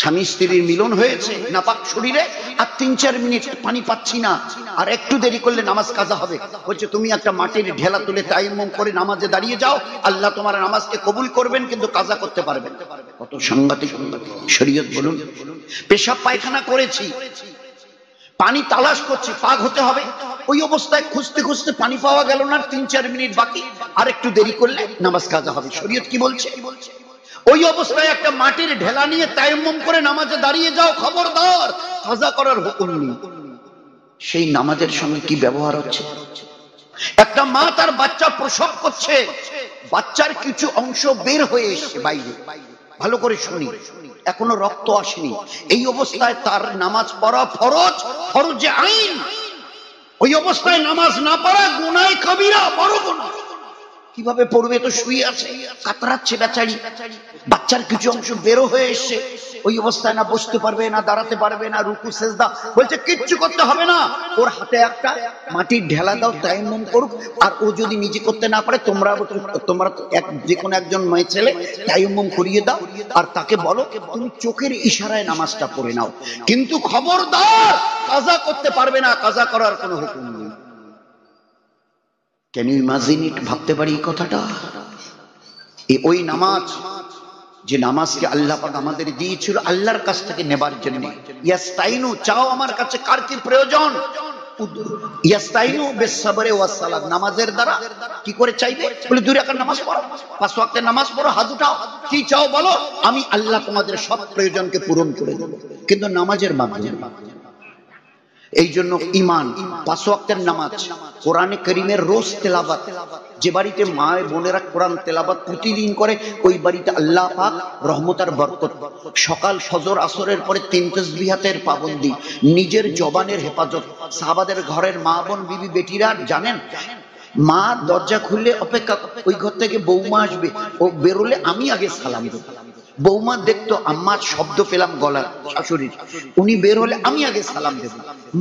স্বামী স্ত্রীর মিলন হয়েছে নাপাক শরীরে, আর 3-4 মিনিট পানি পাচ্ছি না, আর একটু দেরি করলে নামাজ কাজা হবে। বলছে তুমি একটা মাটির ঢেলা তুলে তায়াম্মুম করে নামাজে দাঁড়িয়ে যাও, আল্লাহ তোমার নামাজকে কবুল করবেন, কিন্তু কাজা করতে পারবেন। কত সাংঘাতিক শরীয়ত বলুন। পেশাব পায়খানা করেছি, পানি তালাশ করছি, পাক হতে হবে, ওই অবস্থায় খুঁজতে খুঁজতে পানি পাওয়া গেল না, 3-4 মিনিট বাকি, আর একটু দেরি করলে নামাজ কাজা হবে। শরীয়ত কি বলছে? ওই অবস্থায় একটা মাটির ঢেলা নিয়ে তায়াম্মুম করে নামাজে দাঁড়িয়ে যাও, খবরদার কাজা করার হুকুম নেই। সেই নামাজের সঙ্গে কি ব্যবহার হচ্ছে? একটা মা তার বাচ্চা প্রসব করছে, বাচ্চার কিছু অংশ বের হয়ে এসছে বাইরে, ভালো করে শুনি, এখনো রক্ত আসেনি, এই অবস্থায় তার নামাজ পড়া ফরজ, ফরজে আইন। ওই অবস্থায় নামাজ না পড়া গুনাহ কবিরা, বড় গুনাহ। কিভাবে পড়বে? তো শুয়ে আছে, কাতরাচ্ছে বেচারি, বাচ্চার কিছু অংশ বেরো হয়ে এসছে, ওই অবস্থায় না বসতে পারবে, না দাঁড়াতে পারবে, না রুকু সেজদা, বলছে কিচ্ছু করতে হবে না, ওর হাতে একটা মাটির ঢেলা দাও, তায়াম্মুম করুক, আর ও যদি নিজে করতে না পারে তোমরা যে কোনো একজন মেয়ে ছেলে তায়াম্মুম করিয়ে দাও, আর তাকে বলো তুমি চোখের ইশারায় নামাজটা পড়ে নাও, কিন্তু খবরদার কাজা করতে পারবে না, কাজা করার কোনো হুকুম নেই। Can you imagine it? ভাবতে পারি এই কথাটা। ওই নামাজ, যে নামাজকে আল্লাহ পাক আমাদের দিয়েছিল আল্লাহর কাছ থেকে নেবার জন্য, ইয়াস্তাইনু, চাও আমার কাছে, কার কি প্রয়োজন? ইয়াস্তাইনু বিসসাবরি ওয়াস সালাত, নামাজের দ্বারা কি করে চাইবে? বলে 2 রাকাত নামাজ পড়ো, 5 ওয়াক্তের নামাজ পড়ো, হাত উঠাও, কি চাও বলো, আমি আল্লাহ তোমাদের সব প্রয়োজনকে পূরণ করে দেব, কিন্তু নামাজের মাধ্যমে। এই জন্য ঈমান, 5 ওয়াক্তের নামাজ, কোরআনে কারীমের রোজ তেলাওয়াত, যে বাড়িতে মা বোনেরা কোরআন তেলাওয়াত প্রতিদিন করে, ওই বাড়িতে আল্লাহ পাক রহমত আর বরকত। সকাল ফজর আসরের পরে 3 তাসবিহাতের পাবন্দি, নিজের জবানের হেফাজত। সাহাবাদের ঘরের মা বোন বিবি বেটিরা জানেন, মা দরজা খুললে অপেক্ষা, ওই ঘর থেকে বৌমা আসবে, ও বেরোলে আমি আগে সালাম দেব। বৌমা দেখতো আম্মার শব্দ পেলাম গলার, শাশুড়ির, উনি বের হলে আমি আগে সালাম দেব।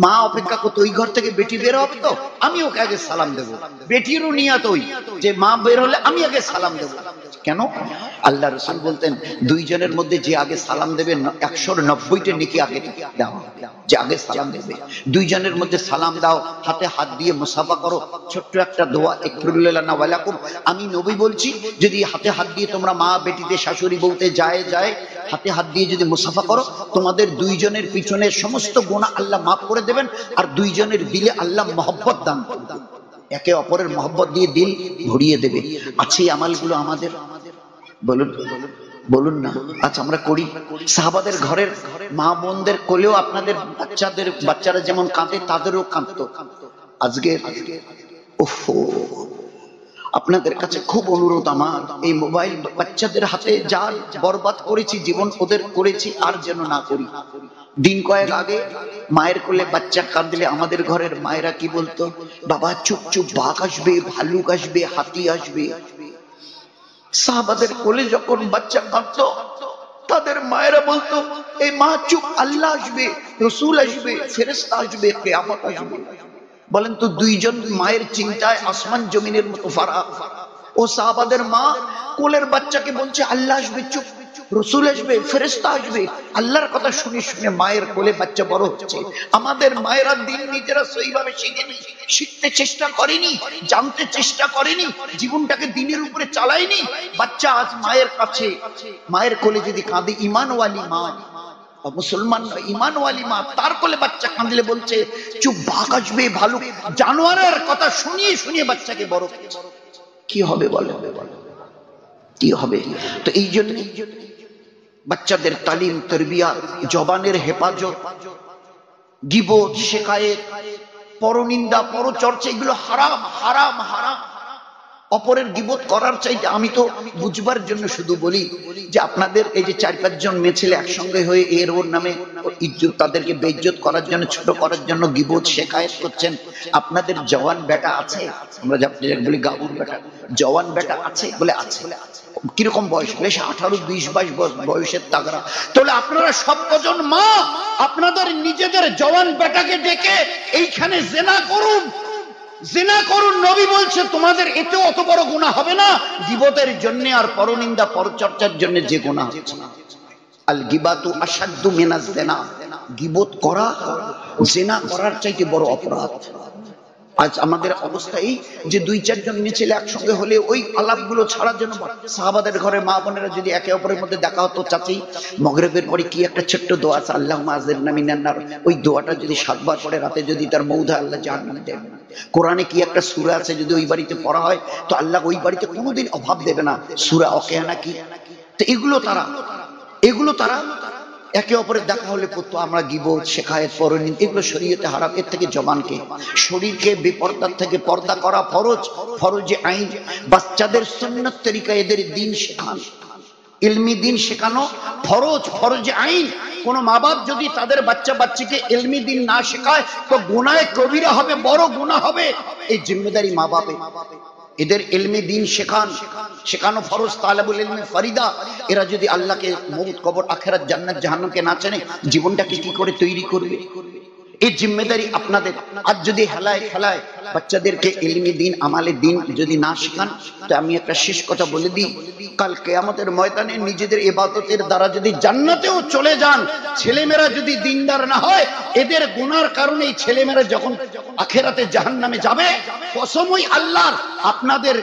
মা অপেক্ষা করতো, ওই ঘর থেকে বেটি বের হবে তো আমি ওকে আগে সালাম দেব। বেটিরও নিয়াত ওই, যে মা বের হলে আমি আগে সালাম দেব। কেন? আল্লাহ রাসূল বলতেন, 2 জনের মধ্যে যে আগে সালাম দেবে 190টা নেকি আগে দেওয়া, যে আগে সালাম দেবে। 2 জনের মধ্যে সালাম দাও, হাতে হাত দিয়ে মুসাফা করো, ছোট্ট একটা দোয়া, ইকফিরুল্লানা ওয়ালাকুম। আমি নবী বলছি, যদি হাতে হাত দিয়ে তোমরা মা বেটিতে শাশুড়ি বলতে যায় হাতে হাত দিয়ে যদি মুসাফা করো, তোমাদের 2 জনের পিছনের সমস্ত গুনাহ আল্লাহ মাফ করে দেবেন, আর 2 জনের দিলে আল্লাহ মহব্বত দান করবেন, একে অপরের মহব্বত দিয়ে দিল ভরিয়ে দেবে। আছে এই আমলগুলো আমাদের? বলুন বলুন না। আচ্ছা আমরা করি? সাহাবাদের ঘরের মা বোনদের কোলেও আপনাদের বাচ্চারা যেমন কাঁদে, তাদেরও কাঁদতো। আজকে আপনাদের কাছে খুব অনুরোধ আমার, এই মোবাইল বাচ্চাদের হাতে যা বরবাদ করেছি, জীবন ওদের করেছি, আর যেন না করি। দিন কয়েক আগে মায়ের কোলে বাচ্চা কাঁদলে আমাদের ঘরের মায়েরা কি বলতো? বাবা চুপ চুপ, বাঘ আসবে, ভালুক আসবে, হাতি আসবে। সাহাবাদের কোলে যখন বাচ্চা কাঁদতো, তাদের মায়েরা বলতো, এই মা চুপ, আল্লাহ আসবে, রসুল আসবে, ফেরেশতা আসবে, কিয়ামত আসবে। বলেন তো, দুইজন মায়ের চিন্তায় আসমান জমিনের মতো ফারাক। ও সাহাবাদের মা কোলের বাচ্চাকে বলছে আল্লাহ আসবে, চুপ, রসুল আসবে, ফেরেশতা আসবে। আল্লাহর কথা শুনে শুনে মায়ের কোলে বাচ্চা বড় হচ্ছে। আমাদের মায়েরা দিন নিজেরা সহিভাবে শিখেনি, শিখতে চেষ্টা করেনি, জানতে চেষ্টা করেনি, জীবনটাকে দিনের উপরে চালায়নি। বাচ্চা আজ মায়ের কাছে, মায়ের কোলে যদি কাঁদে, ইমানওয়ালি মা, মুসলমান নয়, ইমানওয়ালি মা, তার কোলে বাচ্চা কাঁদলে বলছে চুপ, বাঘ আসবে, ভালুক, জানোয়ারের কথা শুনিয়ে শুনিয়ে বাচ্চাকে বড় করেছে। কি হবে বলো, কি হবে? তো এই জন্য বাচ্চাদের তালিম, তরবিয়াত, জবানের হেফাজত, গীবত, শিকায়েত, পরনিন্দা, পরচর্চা, এগুলো হারাম, হারাম, হারাম। অপরের গীবত করার চাইতে, আমি তো বুঝবার জন্য শুধু বলি যে আপনাদের এই যে 4-5 জন মেয়ে ছেলে একসঙ্গে হয়ে এর ওর নামে ইজ্জত, তাদেরকে বেইজ্জত করার জন্য, ছোট করার জন্য গীবত শিকায়েত করছেন। আপনাদের জওয়ান বেটা আছে? আমরা বলি গাবুর বেটা, জওয়ান বেটা আছে? বলে আছে। কিরকম বয়স? বেশ 18, 20, 22 বয়সের তাগড়া। তাহলে আপনারা সব কজন মা আপনাদের নিজেদের জওয়ান বেটাকে ডেকে এইখানে জিনা করুন, জিনা করুন। নবী বলছে তোমাদের এতে অত বড় গুনাহ হবে না, গীবতের জন্য আর পরনিন্দা পরচর্চার জন্য যে গুনাহ হচ্ছে। আল গিবাতু আশাদ্দু মিনাজ জিনা, গীবত করা জিনা করার চাইতে বড় অপরাধ। আজ আমাদের অবস্থা এই যে 2-4 জন মেয়ে ছেলে একসঙ্গে হলে ওই আলাপগুলো ছাড়ার জন্য, সাহাবাদের ঘরে মা বোনেরা যদি একে অপরের মধ্যে দেখা হতো, চাচি মাগরিবের পরে কি একটা ছোট্ট দোয়া আছে, আল্লাহুম্মা আজিরনা মিনান নার, ওই দোয়াটা যদি 7 বার পড়ে রাতে, যদি তার মৌধা আল্লাহ জাহান্নামে দেন। কোরআনে কি একটা সূরা আছে, যদি ওই বাড়িতে পড়া হয় তো আল্লাহ ওই বাড়িতে কোনোদিন অভাব দেবে না, সূরা ওয়াকিয়া নাকি। তো এগুলো তারা একে অপরের দেখা হলে পড়তো। আমরা গীবত, শিকায়েত, পরনিন্দা, এগুলো শরীয়তে হারাম। এর থেকে জবানকে, শরীরকে বেপরদার থেকে পর্দা করা ফরজ, ফরজে আইন। বাচ্চাদের সুন্নাত তরিকা, এদের দ্বীন শেখান, ইলমি দ্বীন শেখানো ফরজ, ফরজে আইন। কোন মা বাপ যদি তাদের বাচ্চা বাচ্চাকে ইলমি দ্বীন না শেখায় তো গুনাহে কবিরা হবে, বড় গুনাহ হবে। এই জিম্মেদারি মা বাপের। এদের ইলমি দ্বীন শেখানো ফরজ, তালেবুল ইলমি ফরিদা। এরা যদি আল্লাহকে, মউত, কবর, আখিরাত, জান্নাত, জাহান্নামকে না চেনে, জীবনটাকে কি করে তৈরি করবে? এই জিম্মেদারি আপনাদের। আজ যদি হেলায় খেলায় বাচ্চাদেরকে ইলমি দ্বীন, আমালে দ্বীন যদি না শেখান, তো আমি একটা শেষ কথা বলে দিই, কাল কিয়ামতের ময়দানে নিজেদের ইবাদতের দ্বারা যদি জান্নাতেও চলে যান, ছেলেমেয়েরা যদি দ্বীনদার না হয়, এদের গুনার কারণে এই ছেলেমেয়েরা যখন আখিরাতে জাহান্নামে যাবে, কসমই আল্লাহর, আপনাদের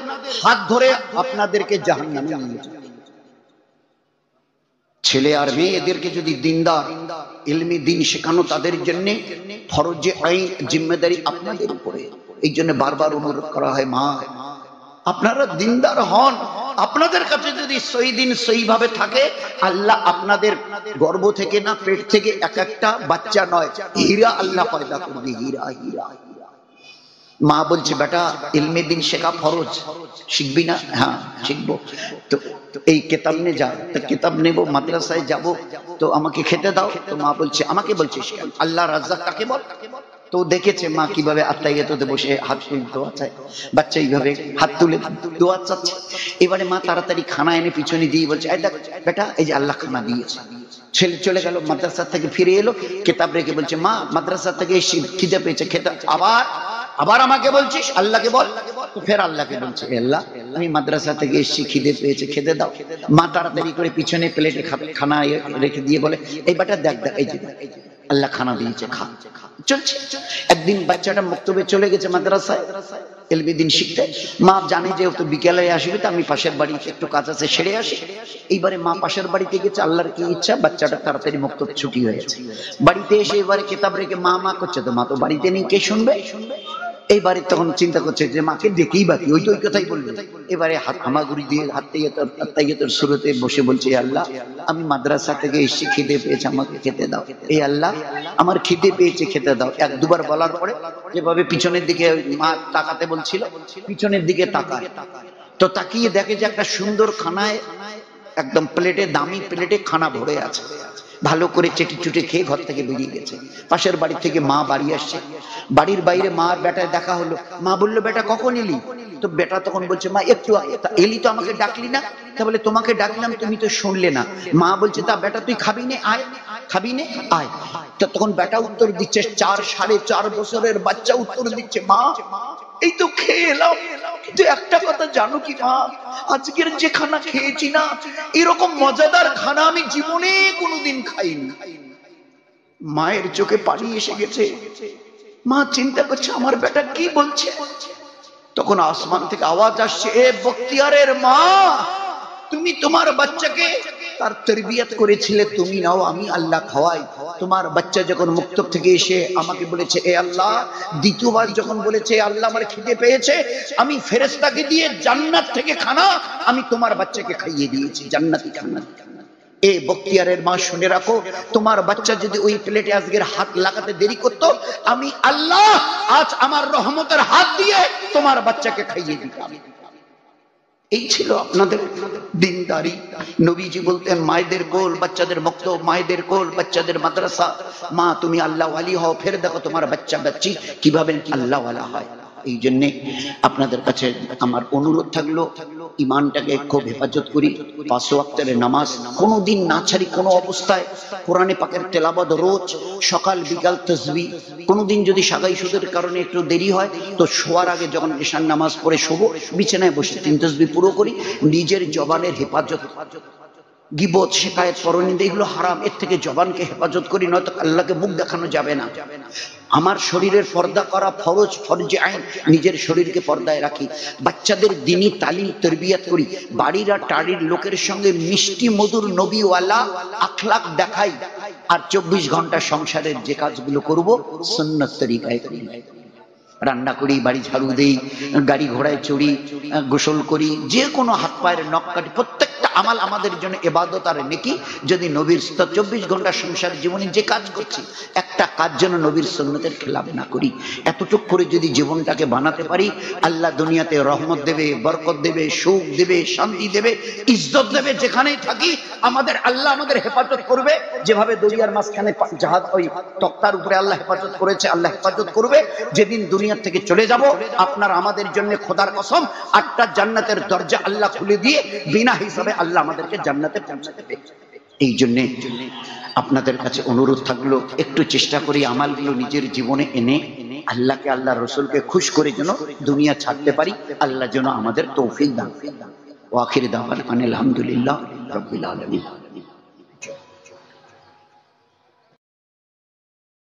হাত ধরে আপনাদেরকে জাহান্নামে নিয়ে যাবে। ছেলে আর মেয়ে এদেরকে যদি দ্বীনদার, ইলমি দ্বীন শেখানো তাদের জন্য ফরজে আইন, জিম্মেদারি আপনাদের উপরে। এই জন্য বারবার অনুরোধ করা হয়, মা আপনারা দ্বীনদার হন। আপনাদের কাছে যদি সহি দ্বীন সহিভাবে থাকে, আল্লাহ আপনাদের গর্ভ থেকে না, পেট থেকে এক একটা বাচ্চা নয়, হীরা আল্লাহ পয়দা করবে, হীরা, হীরা। মা বলছে বেটা ইলমে দ্বীন শেখা ফরজ, শিখবি না? হ্যাঁ শিখবো। তো এই কিতাব নিয়ে যা। তো কিতাব নেব, মাদ্রাসায় যাব, তো আমাকে খেতে দাও। তো মা বলছে, আমাকে বলছিস কেন? আল্লাহ রাজ্জাক কাকে বল? তো দেখেছে মা কিভাবে আত্মাইয়াতে বসে হাত তুলে দোয়া চায়, বাচ্চা এইভাবে হাত তুলে দোয়া চাচ্ছে। এবারে মা তাড়াতাড়ি খানা এনে পিছনে দিয়ে বলছে, এই দেখ বেটা, এই যে আল্লাহ খানা দিয়েছে। ছেলে চলে গেল, মাদ্রাসা থেকে ফিরে এলো, কিতাব রেখে বলছে, মা মাদ্রাসা থেকে এসে খিদে পেয়েছে, খেতে। আবার আমাকে বলছিস? আল্লাহকে বল। তো ফের আল্লাহকে বলছে, আল্লাহ আমি মাদ্রাসা থেকে এসেছি, খিদে পেয়েছে, খেতে দাও। মা তাড়াতাড়ি করে পিছনে প্লেটে খানা রেখে দিয়ে বলে, এই বেটা দেখ দেখ, এই যে আল্লাহ খানা দিয়েছে, খা। চলছে। একদিন বাচ্চাটা মক্তবে চলে গেছে মাদ্রাসায় ইলমি দ্বীন শিখতে। মা জানে যে ও তো বিকেলে আসবে, তো আমি পাশের বাড়ি একটু কাজ আছে, সেরে আসি। এইবারে মা পাশের বাড়িতে গেছে, আল্লাহর কি ইচ্ছা বাচ্চাটা তাড়াতাড়ি মক্তব ছুটি হয়েছে। বাড়িতে এসে এবারে কিতাব রেখে মা করছে, তো মা তো বাড়িতে নেই, কে শুনবে? এইবারে তখন চিন্তা করছে যে মাকে দেখেই বাকি, ওই তো ওই কথাই বলবে। এবারে হামাগুড়ি দিয়ে আত্মাইয়াতের সুরতে বসে বলছে, আল্লাহ আমি মাদ্রাসা থেকে এসে খিদে পেয়েছে, আমাকে খেতে দাও। এই আল্লাহ আমার খিদে পেয়েছে, খেতে দাও। 1-2 বার বলার পরে যেভাবে পিছনের দিকে মা তাকাতে বলছিল, পিছনের দিকে তাকায়। তো তাকিয়ে দেখে যে একটা সুন্দর খানায়, একদম প্লেটে, দামি প্লেটে খানা ভরে আছে। ভালো করে চেটে চুটে খেয়ে ঘর থেকে বেরিয়ে গেছে। পাশের বাড়ি থেকে মা বাড়ি আসছে। বাড়ির বাইরে মা আর বেটায় দেখা হলো। মা বললো, বেটা কখন এলি? তো বেটা তখন বলছে মা একটু আগে, তা এলি তো আমাকে ডাকলি না, তা বলে তোমাকে ডাকলাম তুমি তো শুনলে না। মা বলছে তা বেটা তুই খাবি নে, আয় খাবি নে আয়। তো তখন বেটা উত্তর দিচ্ছে, 4.5 বছরের বাচ্চা উত্তর দিচ্ছে, মা এই তো খেয়ে এলাম, কিন্তু একটা কথা জানো কি মা, আজকের যে খানা খেয়েছি না, এরকম মজাদার খানা আমি জীবনে কোনোদিন খাইনি। মায়ের চোখে পানি এসে গেছে। মা চিন্তা করছে আমার বেটা কি বলছে। তখন আসমান থেকে আওয়াজ আসছে, এ বখতিয়ারের মা, তুমি তোমার বাচ্চাকে তার তরবিয়ত করেছিলে, তুমি নাও, আমি আল্লাহ খাওয়াই। তোমার বাচ্চা যখন মুক্তব থেকে এসে আমাকে বলেছে এ আল্লাহ, দ্বিতীয়বার যখন বলেছে আল্লাহ আমার খিদে পেয়েছে, আমি ফেরেশতাকে দিয়ে জান্নাত থেকে খানা আমি তোমার বাচ্চাকে খাইয়ে দিয়েছি, জান্নাতি খানা। এ বখতিয়ারের মা শুনে রাখো, তোমার বাচ্চা যদি ওই প্লেটে আজকের হাত লাগাতে দেরি করতো, আমি আল্লাহ আজ আমার রহমতের হাত দিয়ে তোমার বাচ্চাকে খাইয়ে দিতাম। এই ছিল আপনাদের দিনদারি। নবীজি বলতেন মায়েদের কোল বাচ্চাদের মক্তব, মায়েদের কোল বাচ্চাদের মাদ্রাসা। মা তুমি আল্লাহ ওয়ালি হও, ফের দেখো তোমার বাচ্চা বাচ্চি কিভাবে আল্লাহ ওয়ালা হয়। এই জন্যে আপনাদের কাছে আমার অনুরোধ থাকলো, ইমানটাকে খুব হেফাজত করি, 5 ওয়াক্তের নামাজ কোনোদিন না ছাড়ি, কোনো অবস্থায় কোরআনে পাকের তেলাওয়াত রোজ সকাল বিকাল তাসবিহ। কোনোদিন যদি সাগাই সুদের কারণে একটু দেরি হয় তো শোয়ার আগে যখন ঈশার নামাজ পড়ে শোবো, বিছানায় বসে 3 তাসবিহ পুরো করি। নিজের জবানের হেফাজত, গীবত শিকায়েত পরনিন্দা এগুলো হারাম, এর থেকে জবানকে হেফাজত করি, নয়তো আল্লাহকে মুখ দেখানো যাবে না। আমার শরীরের পর্দা করা ফরজ, ফরজে আইন, নিজের শরীরকে পর্দায় রাখি। বাচ্চাদের দ্বীনি তালিম তরবিয়ত করি, বাড়ির আর টাড়ির লোকের সঙ্গে মিষ্টি মধুর নবীওয়ালা আখলাক দেখাই। আর 24 ঘন্টা সংসারের যে কাজগুলো করব সুন্নত তরিকায় করি। রান্না করি, বাড়ি ঝাড়ু দেই, গাড়ি ঘোড়ায় চড়ি, গোসল করি, যে কোনো হাত পায়ের নখ কাটি, প্রত্যেকটা আমাল আমাদের জন্য ইবাদত আর নেকি। যদি নবীর 24 ঘন্টা সংসার জীবনে যে কাজ করছি, একটা কাজ যেন নবীর সুন্নতের খেলাফ না করি। এতটুকু করে যদি জীবনটাকে বানাতে পারি, আল্লাহ দুনিয়াতে রহমত দেবে, বরকত দেবে, সুখ দেবে, শান্তি দেবে, ইজ্জত দেবে। যেখানেই থাকি আমাদের আল্লাহ আমাদের হেফাজত করবে। যেভাবে দরিয়ার মাঝখানে জাহাজ, ওই তক্তার উপরে আল্লাহ হেফাজত করেছে, আল্লাহ হেফাজত করবে। যেদিন দুনিয়া থেকে চলে যাব, আপনার আমাদের জন্য খোদার কসম 8টা জান্নাতের দরজা আল্লাহ খুলে দিয়ে বিনা হিসাবে আল্লাহ আমাদেরকে জান্নাতে পৌঁছাতে দেবে। এই জন্য আপনাদের কাছে অনুরোধ থাকলো, একটু চেষ্টা করি আমালগুলো নিজের জীবনে এনে আল্লাহকে, আল্লাহ রসুলকে খুশ করে যেন দুনিয়া ছাড়তে পারি। আল্লাহ যেন আমাদের তৌফিক দান। ওয়া আখির দাওয়ানা আলহামদুলিল্লাহ রাব্বিল আলামিন।